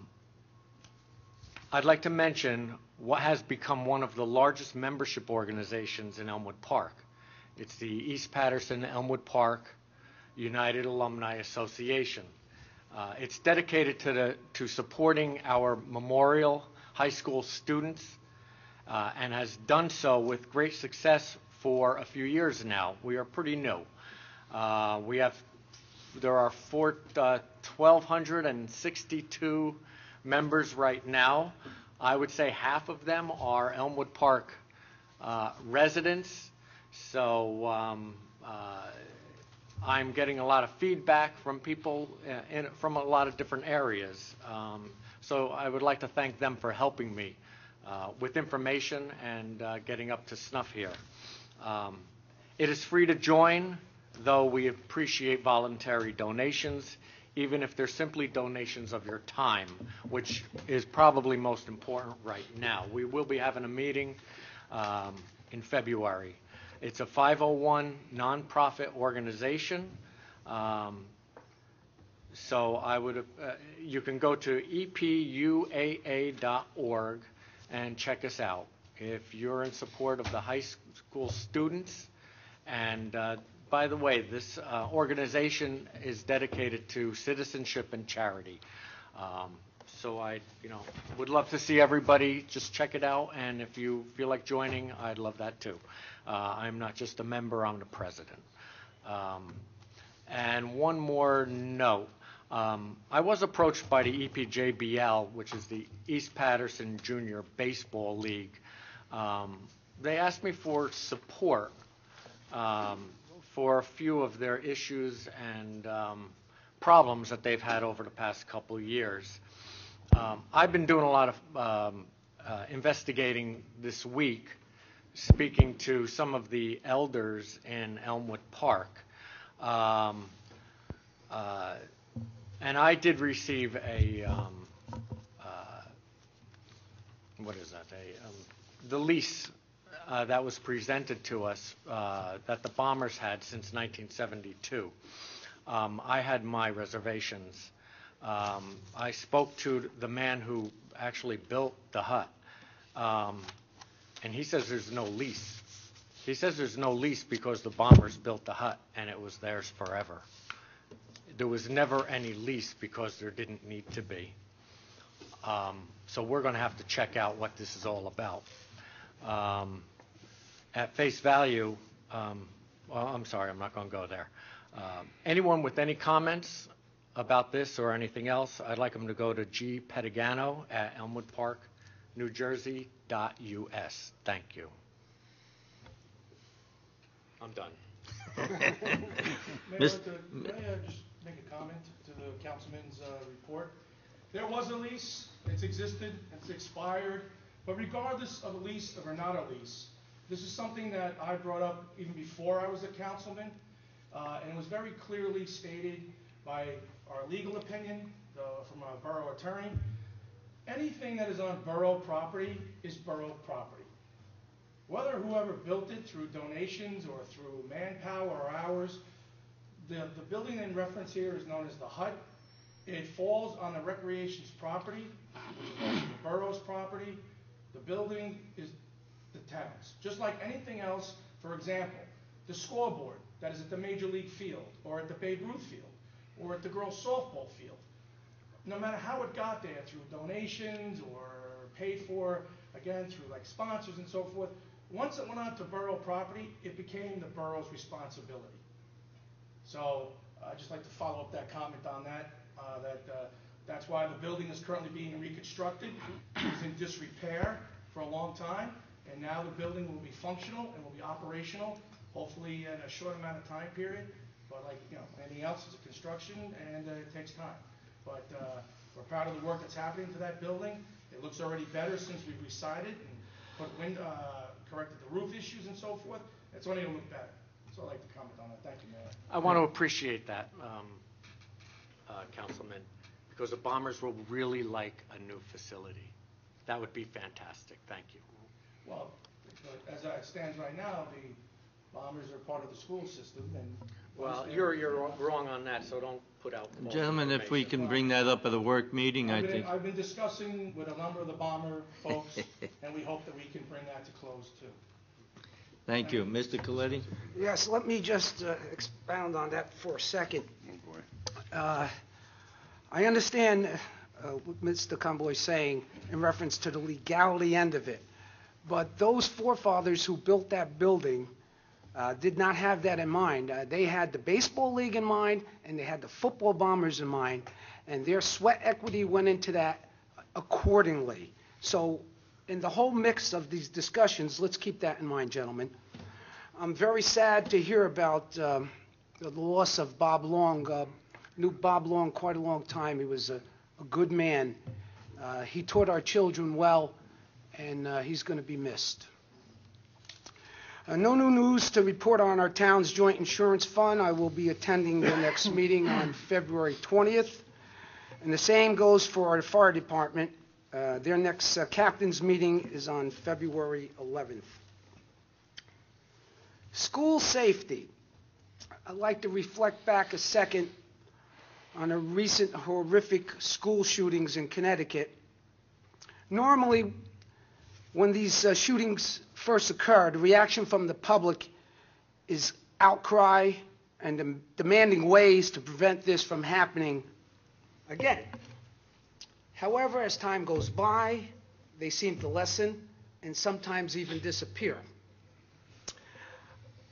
like to mention what has become one of the largest membership organizations in Elmwood Park. It's the East Patterson Elmwood Park United Alumni Association. It's dedicated to supporting our Memorial High School students and has done so with great success for a few years now. We are pretty new. There are 1,262 members right now. I would say half of them are Elmwood Park residents. So I'm getting a lot of feedback from people from a lot of different areas. So I would like to thank them for helping me with information and getting up to snuff here. It is free to join, though we appreciate voluntary donations, even if they're simply donations of your time, which is probably most important right now. We will be having a meeting in February. It's a 501 nonprofit organization. So I would, you can go to epuaa.org and check us out if you're in support of the high school students. And by the way, this organization is dedicated to citizenship and charity. So I, would love to see everybody just check it out. And if you feel like joining, I'd love that too. I'm not just a member, I'm the president. And one more note. I was approached by the EPJBL, which is the East Patterson Junior Baseball League. They asked me for support for a few of their issues and problems that they've had over the past couple years. I've been doing a lot of investigating this week, speaking to some of the elders in Elmwood Park. And I did receive what is that? The lease that was presented to us that the Bombers had since 1972. I had my reservations. I spoke to the man who actually built the hut, and he says there's no lease. He says there's no lease because the Bombers built the hut and it was theirs forever. There was never any lease because there didn't need to be. So we're going to have to check out what this is all about. At face value, well, I'm sorry, I'm not going to go there. Anyone with any comments about this or anything else, I'd like them to go to G. Petigano at Elmwood Park, New Jersey.us. Thank you. I'm done. Mayor, may I just make a comment to the councilman's report? There was a lease, it's existed, it's expired, but regardless of a lease or not a lease, this is something that I brought up even before I was a councilman, and it was very clearly stated by our legal opinion from our borough attorney. Anything that is on borough property is borough property. Whether whoever built it through donations or through manpower or hours, the building in reference here is known as the hut. It falls on the recreation's property, which is the borough's property. The building is the town's. Just like anything else, for example, the scoreboard that is at the Major League field, or at the Babe Ruth field, or at the girls' softball field. No matter how it got there, through donations or paid for, again, through like sponsors and so forth, once it went onto borough property, it became the borough's responsibility. So I'd just like to follow up that comment on that, that's why the building is currently being reconstructed. It was in disrepair for a long time, and now the building will be functional and will be operational, hopefully in a short amount of time period. But like, anything else, it's a construction and it takes time. But we're proud of the work that's happening to that building. It looks already better since we re-sided and corrected the roof issues and so forth. It's only going to look better. So I'd like to comment on that. Thank you, Mayor. I want to appreciate that, Councilman, because the Bombers will really like a new facility. That would be fantastic. Thank you. Well, as it stands right now, the Bombers are part of the school system. And well, you're wrong on that, so don't put out false Gentlemen, if we can bring that up at a work meeting, I think. I've been discussing with a number of the Bomber folks, and we hope that we can bring that to close, too. Thank you. Mr. Coletti? Yes, let me just expound on that for a second. I understand what Mr. Conboy is saying in reference to the legality end of it, but those forefathers who built that building did not have that in mind. They had the baseball league in mind, and they had the football Bombers in mind, and their sweat equity went into that accordingly. So in the whole mix of these discussions, let's keep that in mind, gentlemen. I'm very sad to hear about the loss of Bob Long. Knew Bob Long quite a long time. He was a good man. He taught our children well, and he's going to be missed. No new news to report on our town's joint insurance fund. I will be attending the next meeting on February 20th. And the same goes for our fire department. Their next captain's meeting is on February 11th. School safety. I'd like to reflect back a second on a recent horrific school shootings in Connecticut. Normally, when these shootings first occur, the reaction from the public is outcry and demanding ways to prevent this from happening again. However, as time goes by, they seem to lessen and sometimes even disappear.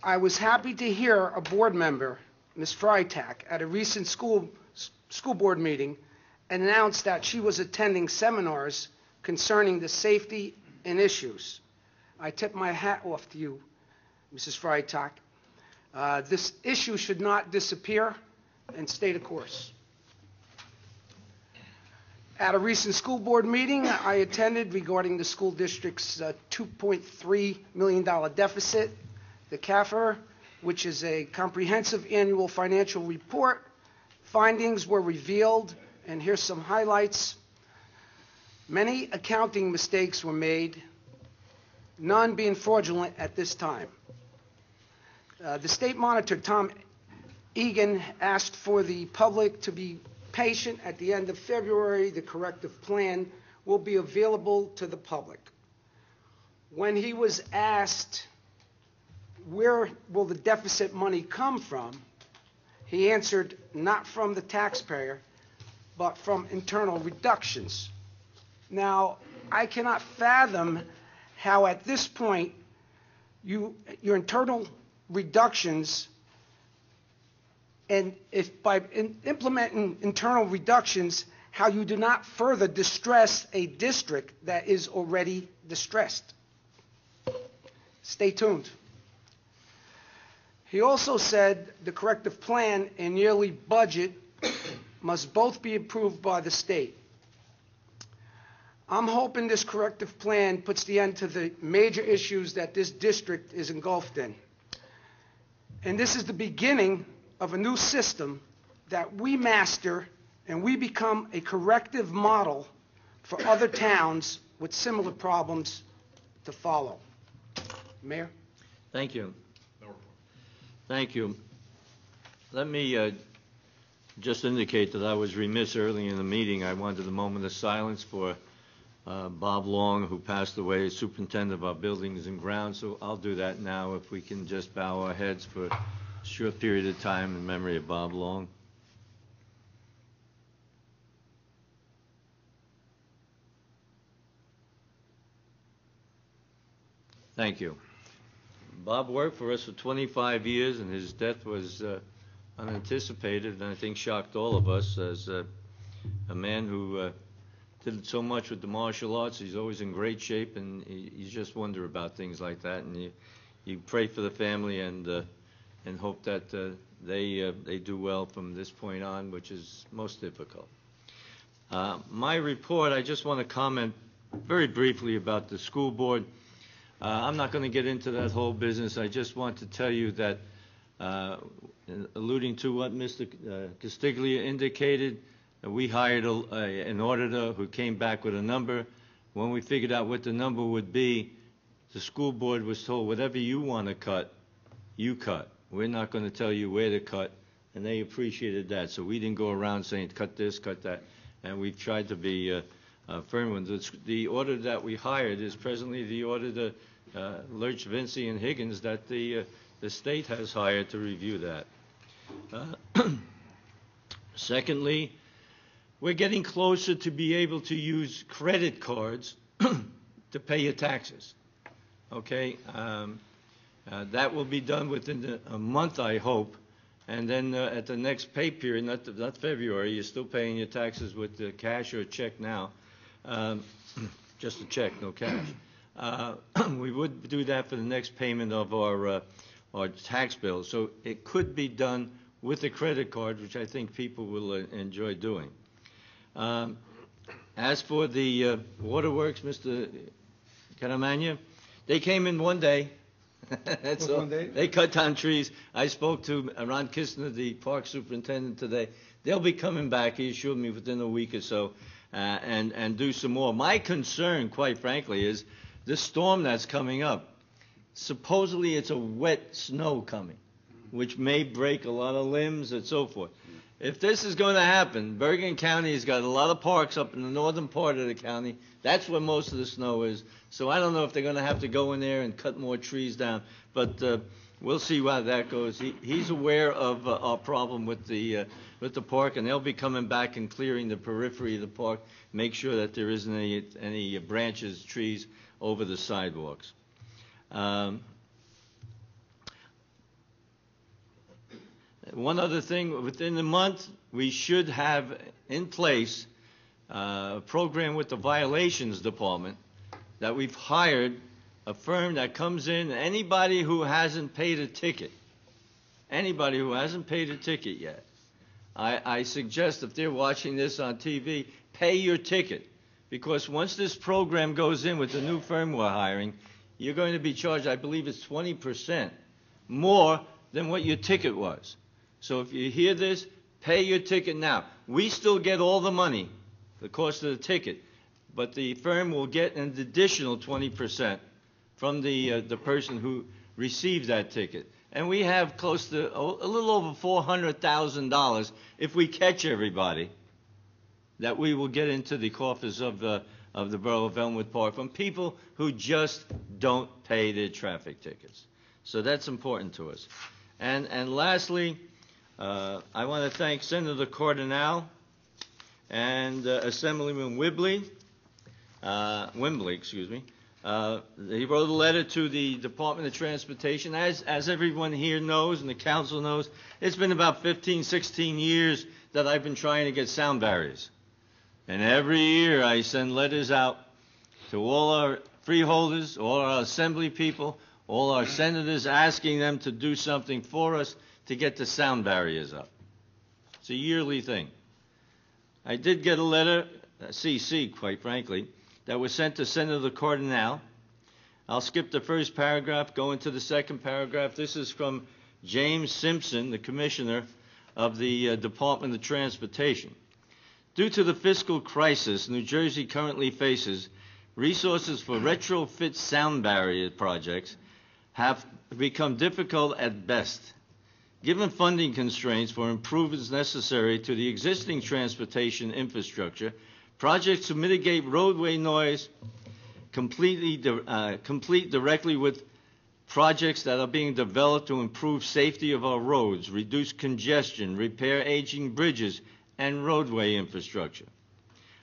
I was happy to hear a board member, Ms. Freitag, at a recent school board meeting announce that she was attending seminars concerning the safety and issues. I tip my hat off to you, Mrs. Freitag. This issue should not disappear and stay the course. At a recent school board meeting I attended regarding the school district's $2.3 million deficit, the CAFR, which is a comprehensive annual financial report, findings were revealed, and here's some highlights. Many accounting mistakes were made, none being fraudulent at this time. The state monitor, Tom Egan, asked for the public to be patient. At the end of February, the corrective plan will be available to the public. When he was asked, where will the deficit money come from, he answered, not from the taxpayer, but from internal reductions. Now, I cannot fathom how at this point your internal reductions, and if by implementing internal reductions, how you do not further distress a district that is already distressed. Stay tuned. He also said the corrective plan and yearly budget must both be approved by the state. I'm hoping this corrective plan puts the end to the major issues that this district is engulfed in. And this is the beginning of a new system that we master and we become a corrective model for other towns with similar problems to follow. Mayor? Thank you. Thank you. Let me just indicate that I was remiss early in the meeting. I wanted a moment of silence for Bob Long, who passed away, superintendent of our buildings and grounds. So I'll do that now, if we can just bow our heads for a short period of time in memory of Bob Long. Thank you. Bob worked for us for 25 years, and his death was unanticipated, and I think shocked all of us, as a man who did so much with the martial arts. He's always in great shape, and you just wonder about things like that, and you pray for the family and hope that they do well from this point on, which is most difficult. My report, I just want to comment very briefly about the school board. I'm not going to get into that whole business. I just want to tell you that, alluding to what Mr. Castiglia indicated, we hired an auditor who came back with a number. When we figured out what the number would be, the school board was told, whatever you want to cut, you cut. We're not going to tell you where to cut, and they appreciated that. So we didn't go around saying, cut this, cut that, and we've tried to be firm with it. The auditor that we hired is presently the auditor, Lurch, Vinci, and Higgins, that the state has hired to review that. Secondly, we're getting closer to be able to use credit cards to pay your taxes. Okay? That will be done within a month, I hope. And then at the next pay period, not February, you're still paying your taxes with cash or a check now. Just a check, no cash. We would do that for the next payment of our tax bill. So it could be done with a credit card, which I think people will enjoy doing. As for the waterworks, Mr. Caramagna, they came in one day. That's all. One day? They cut down trees. I spoke to Ron Kistner, the park superintendent, today. They'll be coming back, he assured me, within a week or so, and do some more. My concern, quite frankly, is this storm that's coming up. Supposedly it's a wet snow coming, which may break a lot of limbs and so forth. If this is going to happen, Bergen County has got a lot of parks up in the northern part of the county. That's where most of the snow is. So I don't know if they're going to have to go in there and cut more trees down. But we'll see how that goes. He's aware of our problem with the park, and they'll be coming back and clearing the periphery of the park, make sure that there isn't any branches, trees over the sidewalks. One other thing, within the month, we should have in place a program with the violations department that we've hired a firm that comes in, anybody who hasn't paid a ticket yet. I suggest if they're watching this on TV, pay your ticket. Because once this program goes in with the new firm we're hiring, you're going to be charged, I believe it's 20% more than what your ticket was. So if you hear this, pay your ticket now. We still get all the money, the cost of the ticket, but the firm will get an additional 20% from the person who received that ticket. And we have close to a little over $400,000 if we catch everybody that we will get into the coffers of the Borough of Elmwood Park from people who just don't pay their traffic tickets. So that's important to us. And lastly, I want to thank Senator Cardinale and Assemblyman Wimbley. He wrote a letter to the Department of Transportation. As everyone here knows and the council knows, it's been about 15, 16 years that I've been trying to get sound barriers. And every year I send letters out to all our freeholders, all our assembly people, all our senators, asking them to do something for us to get the sound barriers up. It's a yearly thing. I did get a letter, a CC, quite frankly, that was sent to Senator Cardinale. I'll skip the first paragraph, go into the second paragraph. This is from James Simpson, the Commissioner of the Department of Transportation. Due to the fiscal crisis New Jersey currently faces, resources for retrofit sound barrier projects have become difficult at best. Given funding constraints for improvements necessary to the existing transportation infrastructure, projects to mitigate roadway noise complete directly with projects that are being developed to improve safety of our roads, reduce congestion, repair aging bridges, and roadway infrastructure.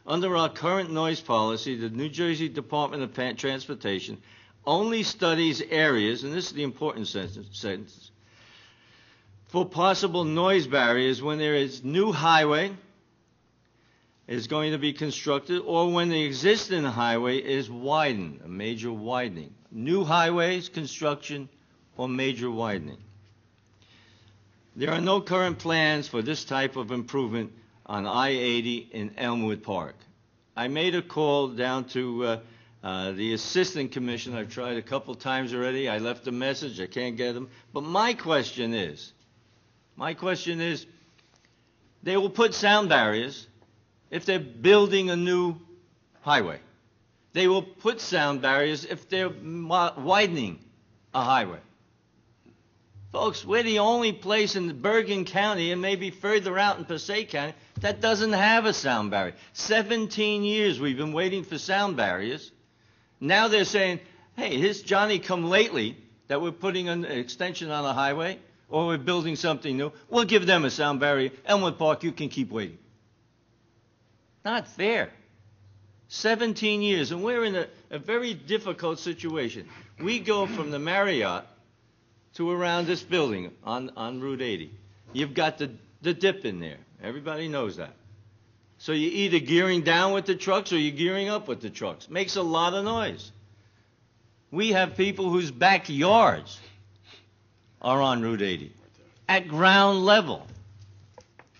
Under our current noise policy, the New Jersey Department of Transportation only studies areas, and this is the important sentence, for possible noise barriers when there is new highway is going to be constructed or when the existing highway is widened, a major widening. New highways, construction, or major widening. There are no current plans for this type of improvement on I-80 in Elmwood Park. I made a call down to the Assistant Commissioner. I've tried a couple times already. I left a message. I can't get him. But my question is, they will put sound barriers if they're building a new highway. They will put sound barriers if they're widening a highway. Folks, we're the only place in Bergen County and maybe further out in Passaic County that doesn't have a sound barrier. 17 years we've been waiting for sound barriers. Now they're saying, hey, here's Johnny-come-lately that we're putting an extension on a highway or we're building something new. We'll give them a sound barrier. Elmwood Park, you can keep waiting. Not fair. 17 years, and we're in a very difficult situation. We go from the Marriott to around this building on Route 80. You've got the dip in there. Everybody knows that. So you're either gearing down with the trucks or you're gearing up with the trucks. Makes a lot of noise. We have people whose backyards are on Route 80 at ground level.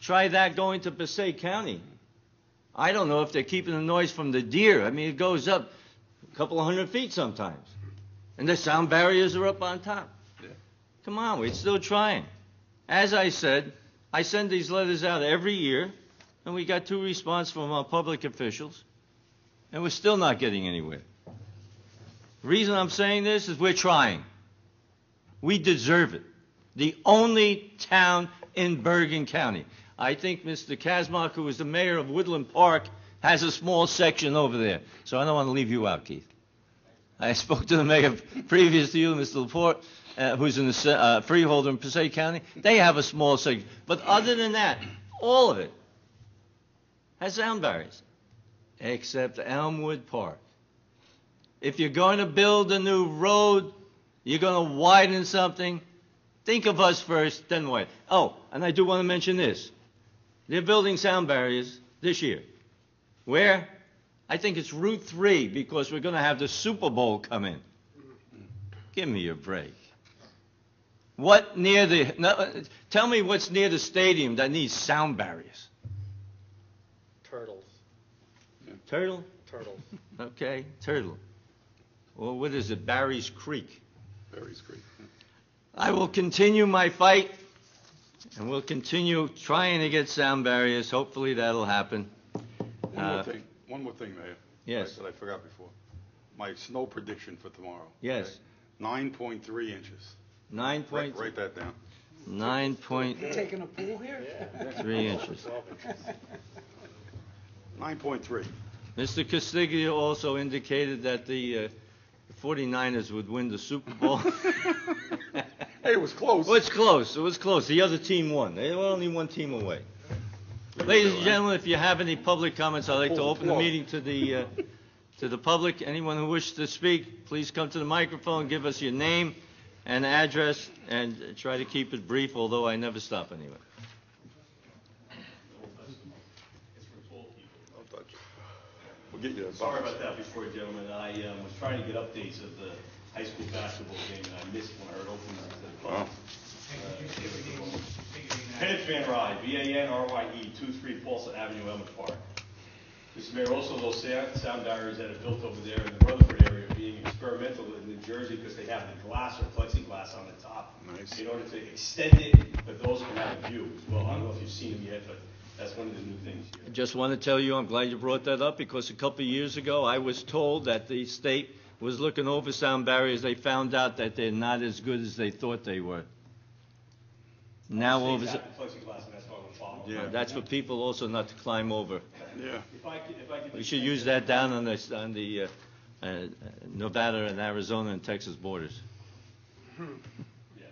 Try that going to Passaic County. I don't know if they're keeping the noise from the deer. I mean, it goes up a couple of 100 feet sometimes. And the sound barriers are up on top. Yeah. Come on, we're still trying. As I said, I send these letters out every year, and we got 2 responses from our public officials, and we're still not getting anywhere. The reason I'm saying this is we're trying. We deserve it. The only town in Bergen County. I think Mr. Kazmark, who is the mayor of Woodland Park, has a small section over there. So I don't want to leave you out, Keith. I spoke to the mayor previous to you, Mr. Laporte, who's in the freeholder in Passaic County. They have a small section. But other than that, all of it has sound barriers, except Elmwood Park. If you're going to build a new road, you're going to widen something, think of us first, then widen. Oh, and I do want to mention this. They're building sound barriers this year. Where? I think it's Route 3 because we're going to have the Super Bowl come in. Give me a break. What near the, tell me what's near the stadium that needs sound barriers. Turtles. Turtle? Turtle. Okay, Turtle. Well, what is it, Barry's Creek? Barry's Creek. I will continue my fight, and we'll continue trying to get sound barriers. Hopefully that'll happen. One more thing, Mayor. Yes. That I forgot before. My snow prediction for tomorrow. Yes. 9.3 inches. 9 point. Write that down. 9.3 Taking a pool here? inches. 9.3. Mr. Castiglia also indicated that the 49ers would win the Super Bowl. Hey, it was close. Well, it's close. It was close. The other team won. They were only one team away. Ladies and gentlemen, if you have any public comments, I'd like to open the meeting to the public. Anyone who wishes to speak, please come to the microphone, give us your name and address, and try to keep it brief, although I never stop anyone. We'll get you that. Sorry about that before, gentlemen. I was trying to get updates of the high school basketball game, and I missed when I heard opening to the club. Kenneth Van Rye, V-A-N-R-Y-E, 23 Paulson Avenue, Elmwood Park. Mr. Mayor, also those sound barriers that are built over there in the Rutherford area are being experimental in New Jersey because they have the glass or plexiglass on the top. Nice. In order to extend it, but those can have a view as well. I don't know if you've seen them yet, but that's one of the new things here. I just want to tell you, I'm glad you brought that up, because a couple of years ago, I was told that the state was looking over sound barriers. They found out that they're not as good as they thought they were. Now all of a sudden, Plexiglass, and that's why we're following. Yeah. that's for people also not to climb over. Yeah. If I could We should use that down on the Nevada and Arizona and Texas borders. Yes.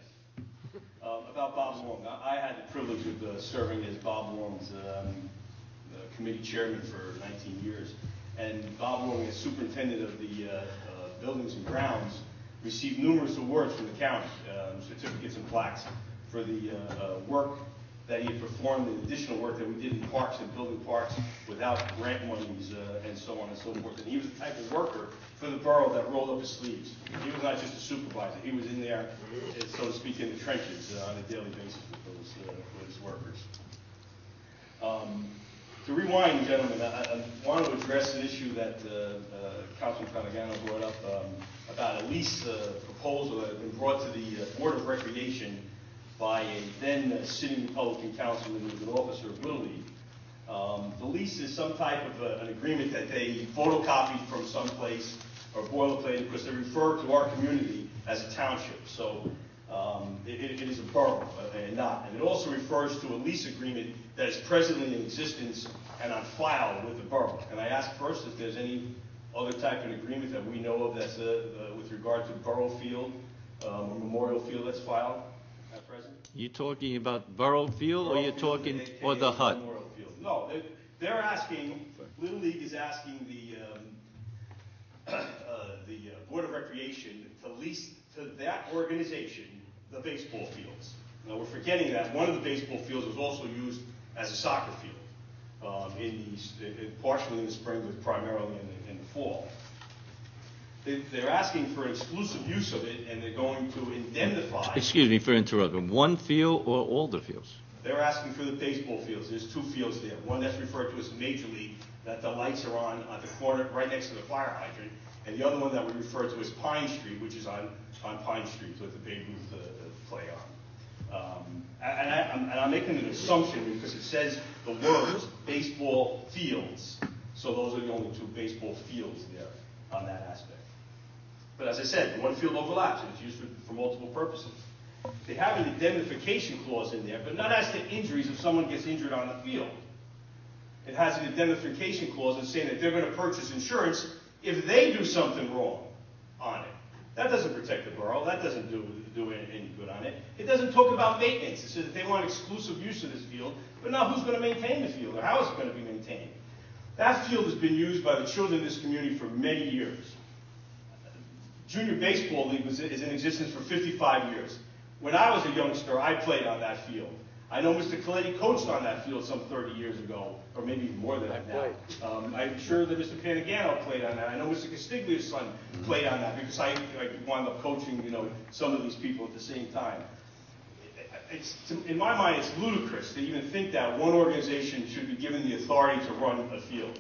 About Bob Long, I had the privilege of serving as Bob Long's committee chairman for 19 years. And Bob Long, as superintendent of the buildings and grounds, received numerous awards from the county, certificates and plaques, for the work that he had performed, the additional work that we did in parks and building parks without grant monies and so on and so forth. And he was the type of worker for the borough that rolled up his sleeves. He was not just a supervisor. He was in there, so to speak, in the trenches on a daily basis with his workers. To rewind, gentlemen, I want to address an issue that Councilman Pagano brought up about a lease proposal that had been brought to the Board of Recreation by a then sitting Republican councilman who was an officer of Little League. The lease is some type of an agreement that they photocopied from someplace or boilerplate because they refer to our community as a township. So it is a borough and not. And it also refers to a lease agreement that is presently in existence and on file with the borough. And I ask first if there's any other type of agreement that we know of that's with regard to Borough Field or Memorial Field that's filed at present. You talking about Borough Field, or you're talking, or the hut? Memorial Field. No, they're asking, Little League is asking the Board of Recreation to lease to that organization the baseball fields. Now, we're forgetting that one of the baseball fields was also used as a soccer field, partially in the spring, but primarily in the fall. They're asking for exclusive use of it, and they're going to indemnify. Excuse me for interrupting. One field or all the fields? They're asking for the baseball fields. There's two fields there. One that's referred to as Major League, that the lights are on the corner right next to the fire hydrant, and the other one that we refer to as Pine Street, which is on Pine Street with the Babe Ruth play on. And I'm making an assumption because it says the words baseball fields, so those are the only two baseball fields there on that aspect. But as I said, one field overlaps, and it's used for multiple purposes. They have an indemnification clause in there, but not as to injuries if someone gets injured on the field. It has an indemnification clause in saying that they're going to purchase insurance if they do something wrong on it. That doesn't protect the borough. That doesn't do any good on it. It doesn't talk about maintenance. It says that they want exclusive use of this field, but now who's going to maintain the field, or how is it going to be maintained? That field has been used by the children in this community for many years. Junior Baseball League is in existence for 55 years. When I was a youngster, I played on that field. I know Mr. Coletti coached on that field some 30 years ago, or maybe even more than that now. I'm sure that Mr. Panagano played on that. I know Mr. Castiglia's son played on that because I wound up coaching, some of these people at the same time. In my mind, it's ludicrous to even think that one organization should be given the authority to run a field.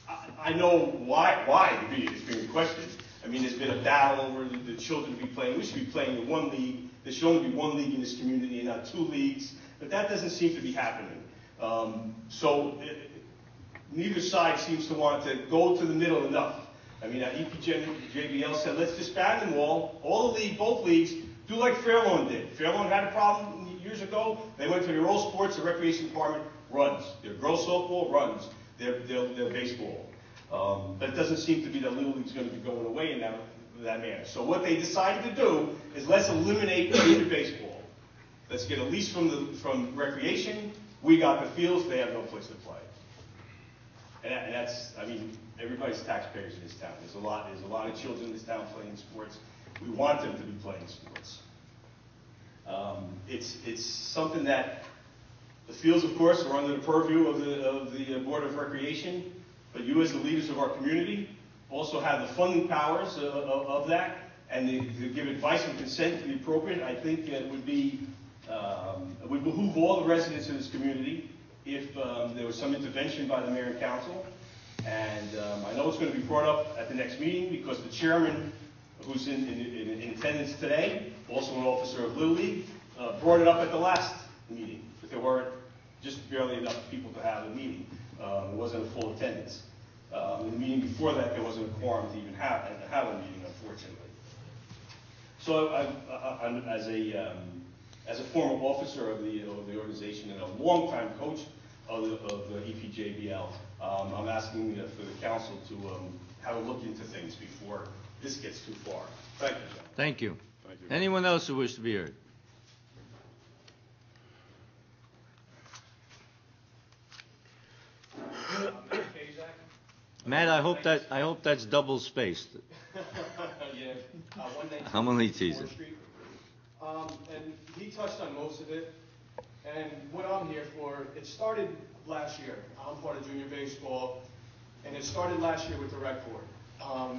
I know why the meeting is being questioned. I mean, there's been a battle over the children to be playing. We should be playing in one league. There should only be one league in this community and not two leagues. But that doesn't seem to be happening. Neither side seems to want to go to the middle enough. I mean, EPJBL said, let's disband them all both leagues, do like Fairlawn did. Fairlawn had a problem years ago. They went to their all sports, the recreation department runs. Their girls softball runs. Their baseball. But it doesn't seem to be that Little League's going to be going away in that manner. So what they decided to do is let's eliminate junior baseball. Let's get a lease from recreation. We got the fields. They have no place to play. And that's, I mean, everybody's taxpayers in this town. There's a lot of children in this town playing sports. We want them to be playing sports. It's something that the fields, of course, are under the purview of the Board of Recreation, but you as the leaders of our community also have the funding powers of that, and to give advice and consent to be appropriate. I think it would behoove all the residents of this community if there was some intervention by the mayor and council. And I know it's going to be brought up at the next meeting because the chairman, who's in attendance today, also an officer of Little League, brought it up at the last meeting, but there weren't just barely enough people to have a meeting. There wasn't a full attendance. In the meeting before that, there wasn't a quorum to even have a meeting, unfortunately. So as a former officer of the organization and a longtime coach of the EPJBL, I'm asking for the council to have a look into things before this gets too far. Thank you, John. Thank you. Thank you. Anyone else who wishes to be heard? Matt, I hope that's double spaced. Yeah, 119 I'm only teasing. 4th Street. And he touched on most of it. And what I'm here for, it started last year. I'm part of junior baseball, and it started last year with the rec board.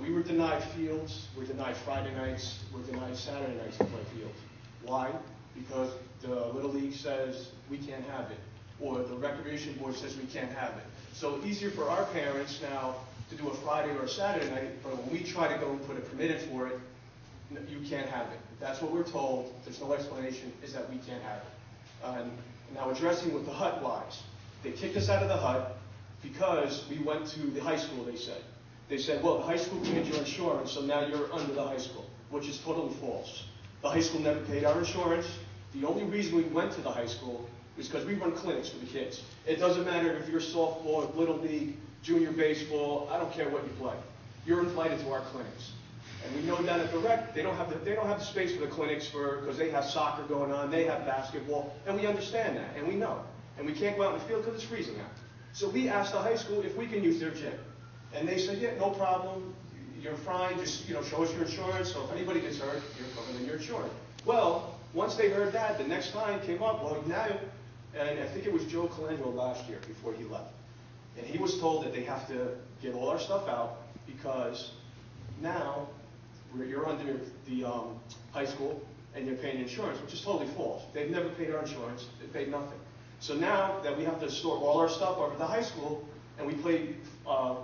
We were denied fields, we're denied Friday nights, we're denied Saturday nights to play fields. Why? Because the Little League says we can't have it, or the recreation board says we can't have it. So it's easier for our parents now to do a Friday or a Saturday night, but when we try to go and put a permit in for it, you can't have it. That's what we're told. There's no explanation, is that we can't have it. Now addressing with the hut wise, they kicked us out of the hut because we went to the high school, they said. They said, well, the high school paid your insurance, so now you're under the high school, which is totally false. The high school never paid our insurance. The only reason we went to the high school is because we run clinics for the kids. It doesn't matter if you're softball, Little League, junior baseball, I don't care what you play. You're invited to our clinics. And we know down at the rec, they don't have the space for the clinics because they have soccer going on, they have basketball, and we understand that, and we know. And we can't go out in the field because it's freezing out. So we asked the high school if we can use their gym. And they said, yeah, no problem, you're fine, just show us your insurance, so if anybody gets hurt, you're covered in your insurance. Well, once they heard that, the next time came up, well, now, and I think it was Joe Colangelo last year before he left. And he was told that they have to get all our stuff out because now you're under the high school and you're paying insurance, which is totally false. They've never paid our insurance. They paid nothing. So now that we have to store all our stuff over at the high school, and we play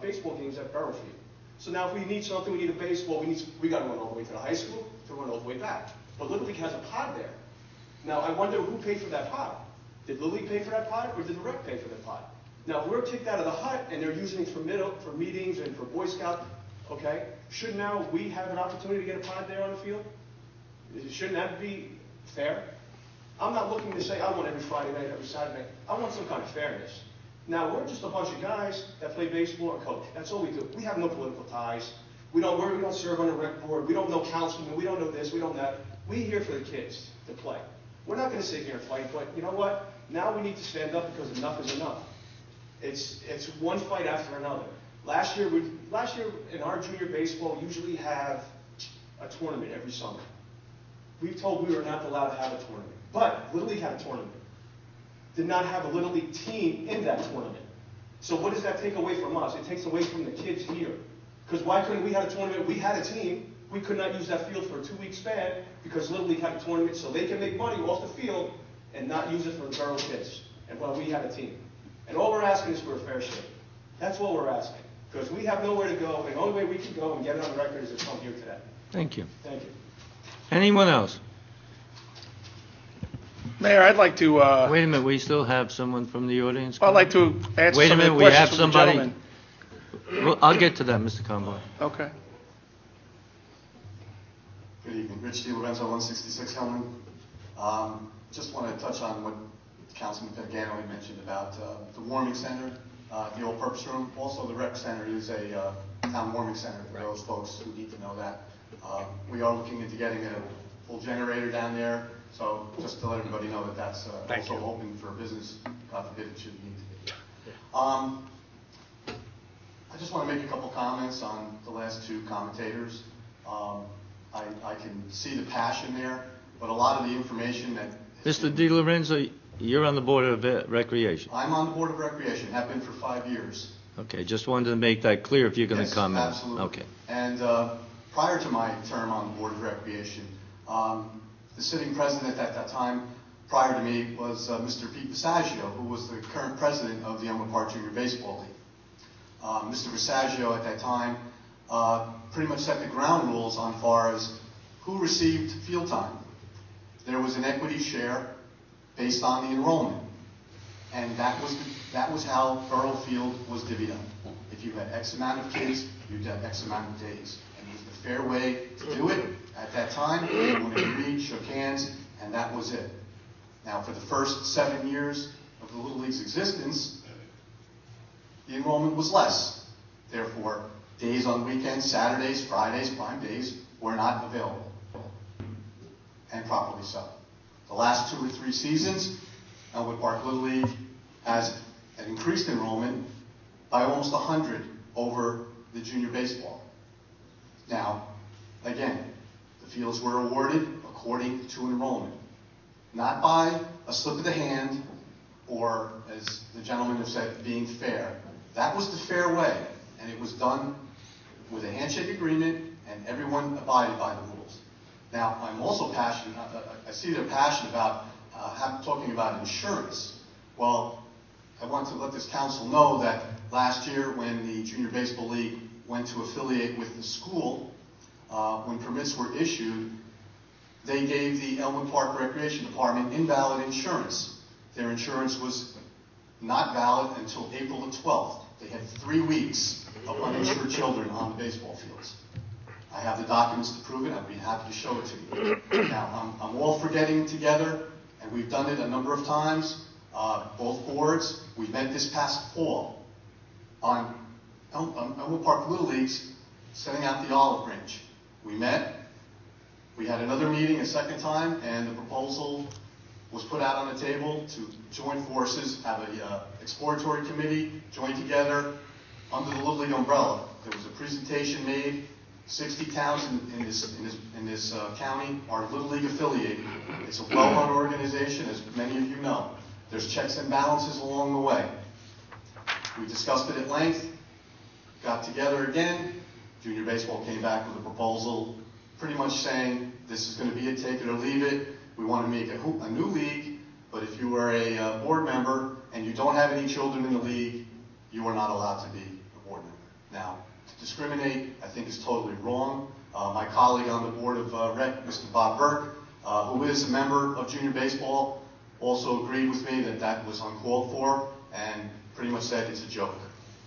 baseball games at Borough Field. So now if we need something, we need a baseball, we got to run all the way to the high school to run all the way back. But Little League has a pod there. Now I wonder who paid for that pod. Did Little League pay for that pod, or did the rec pay for that pod? Now if we're kicked out of the hut and they're using it for meetings and for Boy Scout, okay, should now we have an opportunity to get a pod there on the field? Shouldn't that be fair? I'm not looking to say I want every Friday night, every Saturday night. I want some kind of fairness. Now, we're just a bunch of guys that play baseball and coach. That's all we do. We have no political ties. We don't serve on a rec board. We don't know councilmen. We don't know this. We don't that. We're here for the kids to play. We're not going to sit here and fight, but you know what? Now we need to stand up because enough is enough. It's one fight after another. Last year in our junior baseball, we usually have a tournament every summer. We told we were not allowed to have a tournament, but Little League had a tournament. Did not have a Little League team in that tournament. So what does that take away from us? It takes away from the kids here. Because why couldn't we have a tournament? We had a team. We could not use that field for a 2-week span because Little League had a tournament so they can make money off the field and not use it for the borough kids. And while we had a team. And all we're asking is for a fair shake. That's what we're asking. because we have nowhere to go, and the only way we can go and get it on record is to come here today. Thank you. Thank you. Anyone else? Mayor, I'd like to, Wait a minute, we still have someone from the audience? I'd like to answer Wait a some of the minute, we have questions from the somebody. gentleman. Well, I'll get to that, Mr. Conboy. Okay. Good evening. Rich DiLorenzo, 166 Hellman. Just want to touch on what Councilman Pagano had mentioned about the warming center, the all-purpose room. Also, the rec center is a town warming center for those folks who need to know that. We are looking into getting a full generator down there, so just to let everybody know that that's also open for business. God forbid it should need to be. I just want to make a couple comments on the last two commentators. I can see the passion there, but a lot of the information that... Mr. DiLorenzo, you're on the Board of Recreation. I'm on the Board of Recreation, have been for 5 years. Okay, just wanted to make that clear if you're going to Yes, comment. absolutely. Okay. And prior to my term on the Board of Recreation, the sitting president at that time, prior to me, was Mr. Pete Visaggio, who was the current president of the Elmwood Park Junior Baseball League. Mr. Visaggio at that time pretty much set the ground rules on far as who received field time. There was an equity share based on the enrollment, and that was how Borough Field was divvied up. If you had X amount of kids, you'd have X amount of days. And it was the fair way to do it at that time. Everyone agreed, shook hands, and that was it. Now, for the first 7 years of the Little League's existence, the enrollment was less. Therefore, days on weekends, Saturdays, Fridays, prime days, were not available, and properly so. The last 2 or 3 seasons, Elmwood Park Little League has an increased enrollment by almost 100 over the junior baseball. Now, again, the fields were awarded according to enrollment, not by a slip of the hand or, as the gentleman have said, being fair. That was the fair way, and it was done with a handshake agreement, and everyone abided by the rules. Now, I'm also passionate, I see their passion about talking about insurance. Well, I want to let this council know that last year when the Junior Baseball League went to affiliate with the school, when permits were issued, they gave the Elmwood Park Recreation Department invalid insurance. Their insurance was not valid until April the 12th. They had 3 weeks of uninsured children on the baseball fields. I have the documents to prove it. I'd be happy to show it to you. Now, I'm all for getting together, and we've done it a number of times. Both boards, we met this past fall on Elmwood Park Little League's setting out the olive branch. We met. We had another meeting a second time, and the proposal was put out on the table to join forces, have a exploratory committee, join together under the Little League umbrella. There was a presentation made. 60 towns in this county are Little League affiliated. It's a well-run organization, as many of you know. There's checks and balances along the way. We discussed it at length, got together again. Junior Baseball came back with a proposal pretty much saying this is going to be it, take it or leave it. We want to make a new league, but if you are a board member and you don't have any children in the league, you are not allowed to be a board member. Now, to discriminate, I think, is totally wrong. My colleague on the board of Rec, Mr. Bob Burke, who is a member of Junior Baseball, also agreed with me that that was uncalled for and pretty much said it's a joke.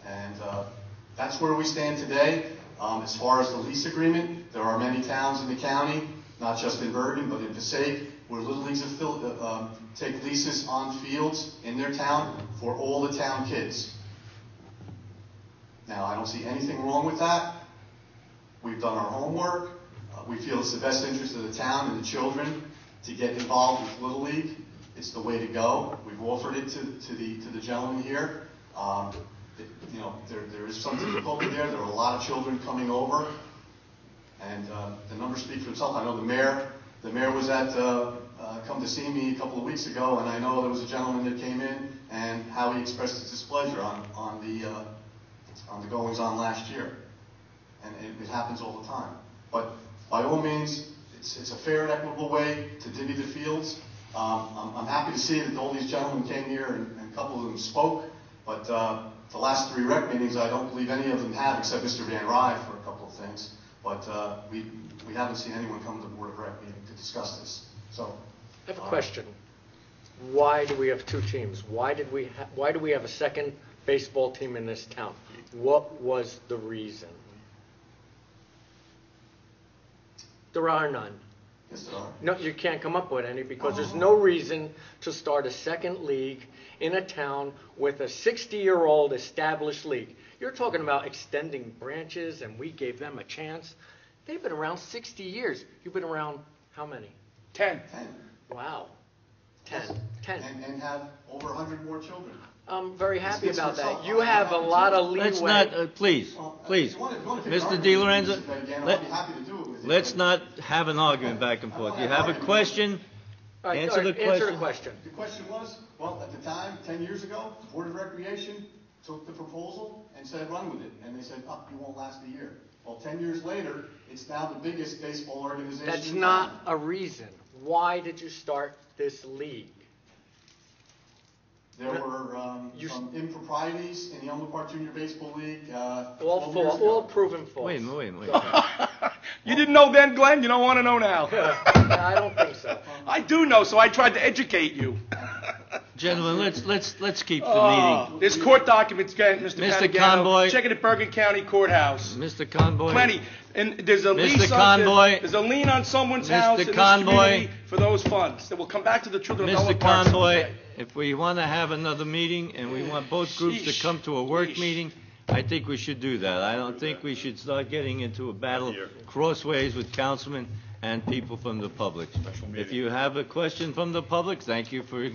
And that's where we stand today. As far as the lease agreement, there are many towns in the county, not just in Bergen, but in Passaic, where Little Leagues take leases on fields in their town for all the town kids. Now, I don't see anything wrong with that. We've done our homework. We feel it's the best interest of the town and the children to get involved with Little League. It's the way to go. We've offered it to the gentleman here. You know, there is some difficulty there. There are a lot of children coming over, and the numbers speak for themselves. I know the mayor was come to see me a couple of weeks ago, and I know there was a gentleman that came in and how he expressed his displeasure on the goings-on last year, and it happens all the time. But by all means, it's a fair and equitable way to divvy the fields. I'm happy to see that all these gentlemen came here and a couple of them spoke, But the last 3 rec meetings, I don't believe any of them have, except Mr. Van Rye for a couple of things. But we haven't seen anyone come to the Board of Rec meeting to discuss this. So, I have a question. Why do we have 2 teams? Why do we have a second baseball team in this town? What was the reason? There are none. Yes, there are. No, you can't come up with any because there's no reason to start a second league in a town with a 60-year-old established league. You're talking about extending branches and we gave them a chance. They've been around 60 years. You've been around how many? 10. 10. Wow. 10. And have over 100 more children. I'm very happy It's about for that. itself. You have a lot of leeway. Let's not, please, please, Mr. Di Lorenzo, let's not have an argument back and forth. You have a question, All right, answer the Answer the question. question. The question was, well, at the time, 10 years ago, the Board of Recreation took the proposal and said run with it. And they said, oh, you won't last a year. Well, 10 years later, it's now the biggest baseball organization That's in not town. a reason. Why did you start this league? There were some improprieties in the Elmwood Park Junior Baseball League. All proven false. Wait a minute. You didn't know then, Glenn? You don't want to know now. I don't think so. I do know, so I tried to educate you. Gentlemen, let's keep the meeting. There's court documents, Mr. Mr. Patagano. Conboy. Check it at Bergen County Courthouse. Mr. Conboy. Plenty. And there's a Mr. lease Conboy. there's a lien on someone's Mr. house in this Conboy. community for those funds that will come back to the children of Mr. Elmwood Park Conboy, someday. if we want to have another meeting and we want both groups to come to a work meeting, I think we should do that. I don't think we should start getting into a battle crossways with councilmen and people from the public. If you have a question from the public, thank you for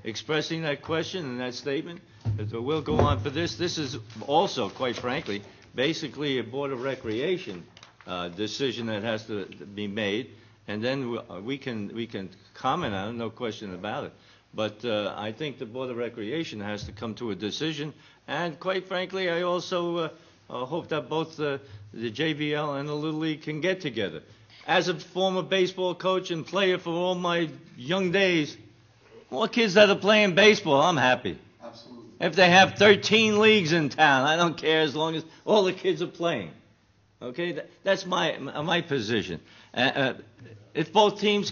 expressing that question and that statement. But we'll go on for this. This is also, quite frankly, basically a Board of Recreation decision that has to be made, and then we can comment on it, no question about it. But I think the Board of Recreation has to come to a decision, and quite frankly, I also hope that both the JBL and the Little League can get together. As a former baseball coach and player for all my young days, more kids that are playing baseball, I'm happy. Absolutely. If they have 13 leagues in town, I don't care as long as all the kids are playing. Okay, that's my position. If both leagues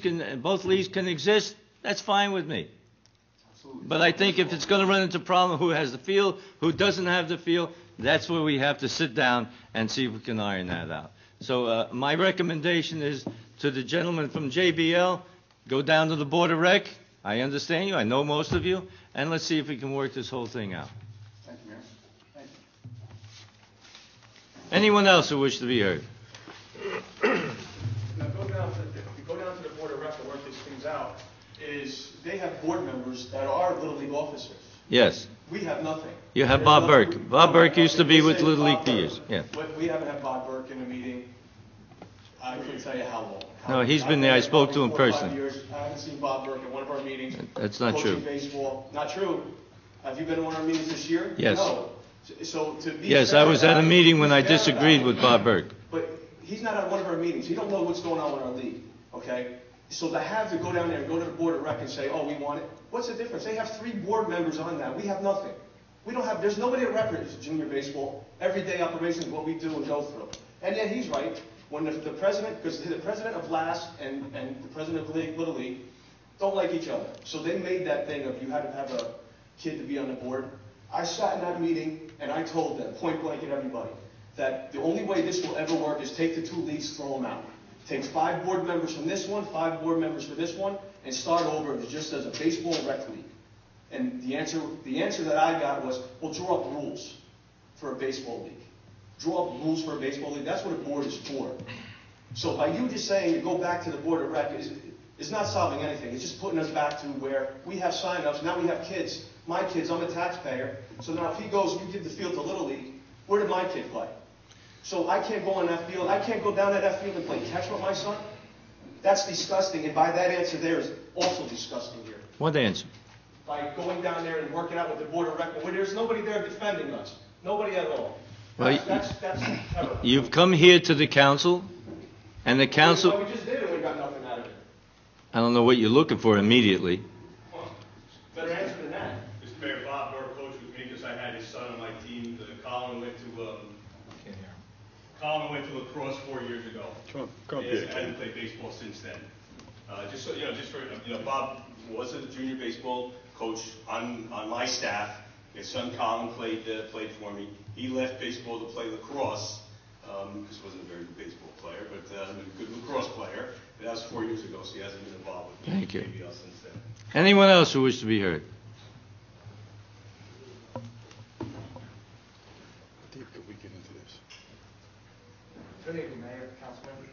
can exist, that's fine with me. Absolutely. But I think if it's going to run into problem, who has the field, who doesn't have the field, that's where we have to sit down and see if we can iron that out. So my recommendation is to the gentleman from JBL, go down to the Board of Rec. I understand you. I know most of you. And let's see if we can work this whole thing out. Thank you, Mayor. Thank you. Anyone else who wishes to be heard? Now, go down to the Board of Rec and work these things out, is they have board members that are Little League officers. Yes. We have nothing. You have There's Bob nothing- Burke. Bob Burke used to be They with say Little League Bob for Burke. years. Yeah. But we haven't had Bob Burke in a meeting, I couldn't tell you how long. No, he's been there. I spoke to him Probably 4 or 5 personally. years. I haven't seen Bob Burke at one of our meetings. That's not coaching true. baseball. Not true. Have you been to one of our meetings this year? Yes. No. So to be Yes, fair I was at a about it, meeting when be I fair disagreed about with it. Bob Burke. But he's not at one of our meetings. He don't know what's going on in our league, okay? So to have to go down there and go to the Board of Rec and say, oh, we want it, what's the difference? They have 3 board members on that. We have nothing. We don't have, there's nobody that records junior baseball. Everyday operations is what we do and go through. And yeah, he's right. When the president, because the president of LAS and the president of Little League don't like each other. So they made that thing of you had to have a kid to be on the board. I sat in that meeting and I told them, point blank at everybody, that the only way this will ever work is take the 2 leagues, throw them out. Take 5 board members from this one, 5 board members for this one, and start over just as a baseball rec league. And the answer that I got was, well, draw up rules for a baseball league. Draw up rules for a baseball league. That's what a board is for. So by you just saying to go back to the Board of Rec is not solving anything. It's just putting us back to where we have sign-ups. Now we have kids. My kids, I'm a taxpayer. So now if he goes, you give the field to Little League, where did my kid play? So I can't go on that field. I can't go down to that field and play catch with my son. That's disgusting. And by that answer there is also disgusting here. What answer? By going down there and working out with the Board of Rec, where there's nobody there defending us. Nobody at all. Well, That's terrible. You've come here to the council, and the council, Well, we just did it, we got nothing out of it. I don't know what you're looking for immediately. Better answer than that. Mayor, Bob Burke coached with me because I had his son on my team. Colin went to lacrosse 4 years ago. Come up He here. hasn't played baseball since then. Just so, Bob was a junior baseball coach on my staff. His son Colin played for me. He left baseball to play lacrosse, because he wasn't a very good baseball player, but a good lacrosse player. And that was 4 years ago, so he hasn't been involved with Thank you. JBL since then. Anyone else who wishes to be heard? Deep could we get into this? Good evening, Mayor, Councilman.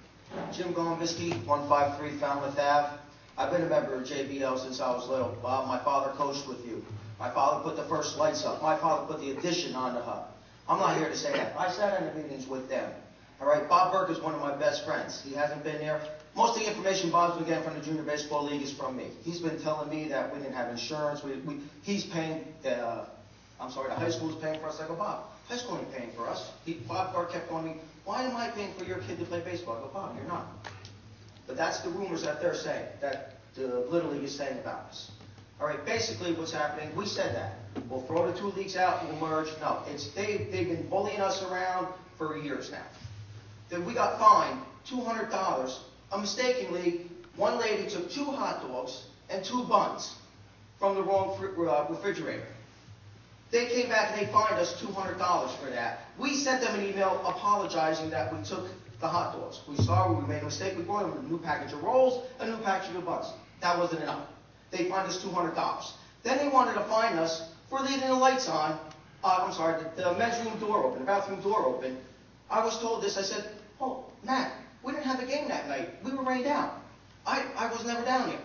Jim Golombisky, 153 Falmouth Ave. I've been a member of JBL since I was little. Bob, my father coached with you. My father put the first lights up. My father put the addition on the hub. I'm not here to say that. I sat in the meetings with them. All right, Bob Burke is one of my best friends. He hasn't been there. Most of the information Bob's been getting from the Junior Baseball League is from me. He's been telling me that we didn't have insurance. He's paying, the high school is paying for us. I go, Bob, high school ain't paying for us. Bob Burke kept telling me, why am I paying for your kid to play baseball? I go, Bob, you're not. But that's the rumors that they're saying, that the Little League is saying about us. All right, basically what's happening, we said that. We'll throw the two leagues out and we'll merge. No, they've been bullying us around for years now. Then we got fined $200. Mistakenly, one lady took 2 hot dogs and 2 buns from the wrong refrigerator. They came back and they fined us $200 for that. We sent them an email apologizing that we took the hot dogs. We sorry, we made a mistake. We brought them a new package of rolls, a new package of buns. That wasn't enough. They fined us $200. Then they wanted to fine us for leaving the lights on. The men's room door open, the bathroom door open. I was told this. I said, oh, Matt, we didn't have a game that night. We were rained out. I was never down here.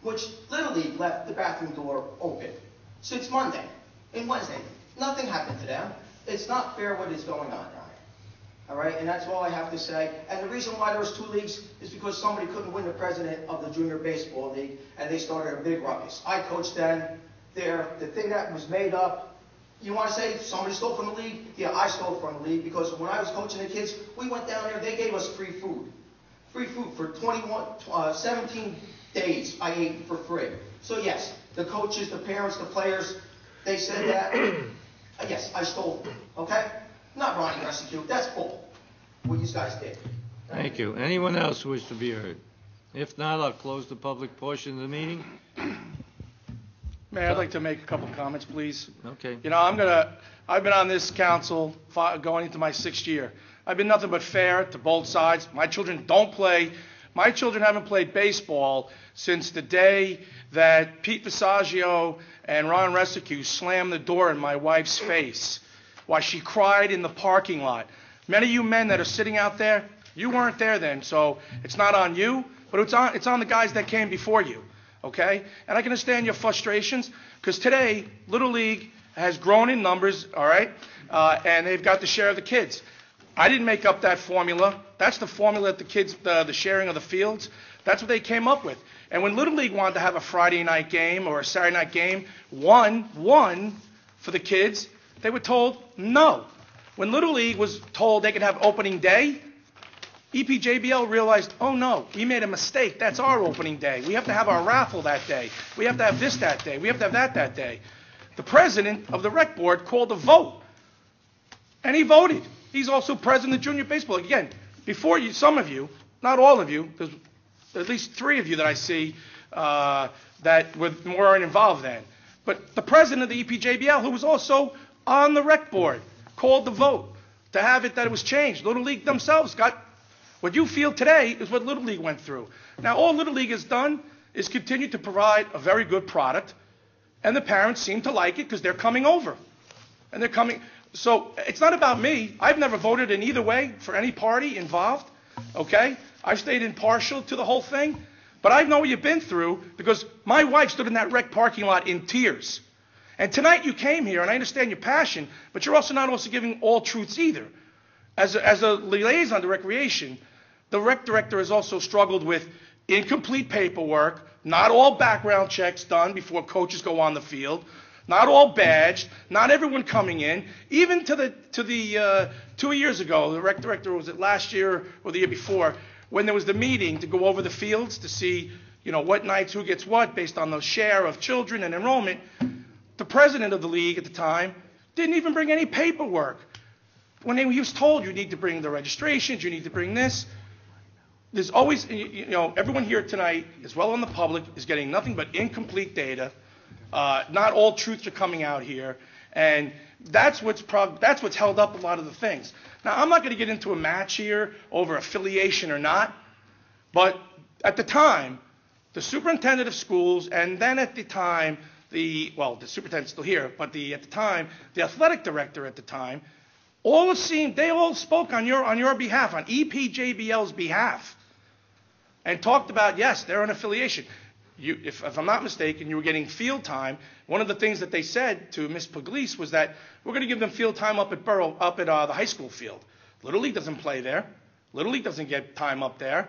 Which Little League left the bathroom door open since Monday and Wednesday. Nothing happened to them. It's not fair what is going on down here. All right, and that's all I have to say. And the reason why there was 2 leagues is because somebody couldn't win the president of the Junior Baseball League, and they started a big ruckus. I coached then. The thing that was made up, you want to say somebody stole from the league? Yeah, I stole from the league because when I was coaching the kids, we went down there, they gave us free food. Free food for 17 days I ate for free. So yes, the coaches, the parents, the players, they said that. Yes, I stole them, okay? Not Ronnie Rescue, that's bull, what you guys did. Thank you. Anyone else who wishes to be heard? If not, I'll close the public portion of the meeting. Mayor, I'd like to make a couple comments, please. Okay. You know, I've been on this council going into my 6th year. I've been nothing but fair to both sides. My children don't play. My children haven't played baseball since the day that Pete Visaggio and Ron Rescue slammed the door in my wife's face while she cried in the parking lot. Many of you men that are sitting out there, you weren't there then, so it's not on you, but it's on the guys that came before you. Okay? And I can understand your frustrations, because today, Little League has grown in numbers, all right? And they've got the share of the kids. I didn't make up that formula. That's the formula that the kids, the sharing of the fields, that's what they came up with. And when Little League wanted to have a Friday night game or a Saturday night game, one for the kids, they were told no. When Little League was told they could have opening day, EPJBL realized, oh no, we made a mistake. That's our opening day. We have to have our raffle that day. We have to have this that day. We have to have that day. The president of the rec board called a vote, and he voted. He's also president of Junior Baseball. Again, before you, some of you, not all of you, there's at least 3 of you that I see that weren't involved then. But the president of the EPJBL, who was also on the rec board, called the vote to have it that it was changed. Little League themselves got what you feel today is what Little League went through. Now, all Little League has done is continue to provide a very good product, and the parents seem to like it because they're coming over. And they're coming. So it's not about me. I've never voted in either way for any party involved, okay? I've stayed impartial to the whole thing. But I know what you've been through because my wife stood in that rec parking lot in tears. And tonight you came here, and I understand your passion, but you're also not also giving all truths either. As a liaison to recreation, the rec director has also struggled with incomplete paperwork, not all background checks done before coaches go on the field, not all badged, not everyone coming in. Even to the 2 years ago, the rec director, was it last year or the year before, when there was the meeting to go over the fields to see, you know, what nights who gets what based on the share of children and enrollment. the president of the league at the time didn't even bring any paperwork. When he was told, you need to bring the registrations, you need to bring this. There's always, everyone here tonight, as well as the public, is getting nothing but incomplete data. Not all truths are coming out here. And that's what's held up a lot of the things. Now, I'm not going to get into a match here over affiliation or not, but at the time, the superintendent of schools, and then at the time, the superintendent's still here, but at the time, the athletic director at the time, they all spoke on your behalf, on EPJBL's behalf, and talked about, yes, they're an affiliation. If I'm not mistaken, you were getting field time. One of the things that they said to Ms. Puglisi was that we're going to give them field time up at the high school field. Little League doesn't play there. Little League doesn't get time up there.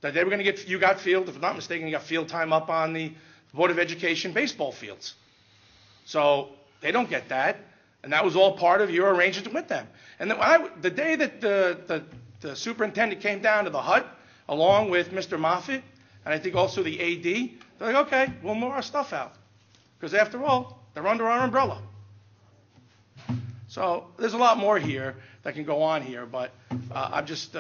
That they were going to get, you got field, if I'm not mistaken, you got field time up on the Board of Education baseball fields. So they don't get that, and that was all part of your arrangement with them. And then the day that the superintendent came down to the hut, along with Mr. Moffitt, and I think also the AD, they're like, okay, we'll move our stuff out. Because after all, they're under our umbrella. So there's a lot more here that can go on here, but I just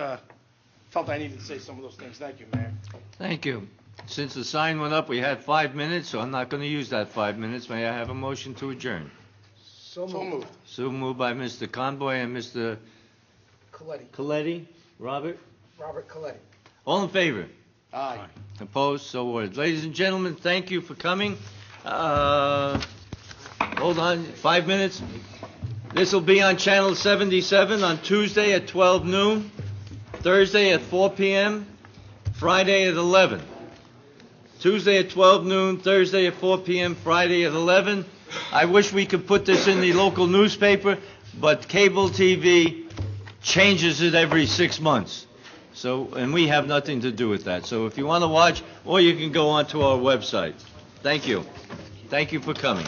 felt I needed to say some of those things. Thank you, Mayor. Thank you. Since the sign went up, we had 5 minutes, so I'm not going to use that 5 minutes. May I have a motion to adjourn? So moved. So moved by Mr. Conboy and Mr. Coletti. Robert Coletti. All in favor? Aye. Opposed? So ordered. Ladies and gentlemen, thank you for coming. Hold on, 5 minutes. This will be on Channel 77 on Tuesday at 12 noon, Thursday at 4 p.m., Friday at 11. Tuesday at 12 noon, Thursday at 4 p.m., Friday at 11. I wish we could put this in the local newspaper, but cable TV changes it every 6 months. So, and we have nothing to do with that. So if you want to watch, or you can go onto our website. Thank you. Thank you for coming.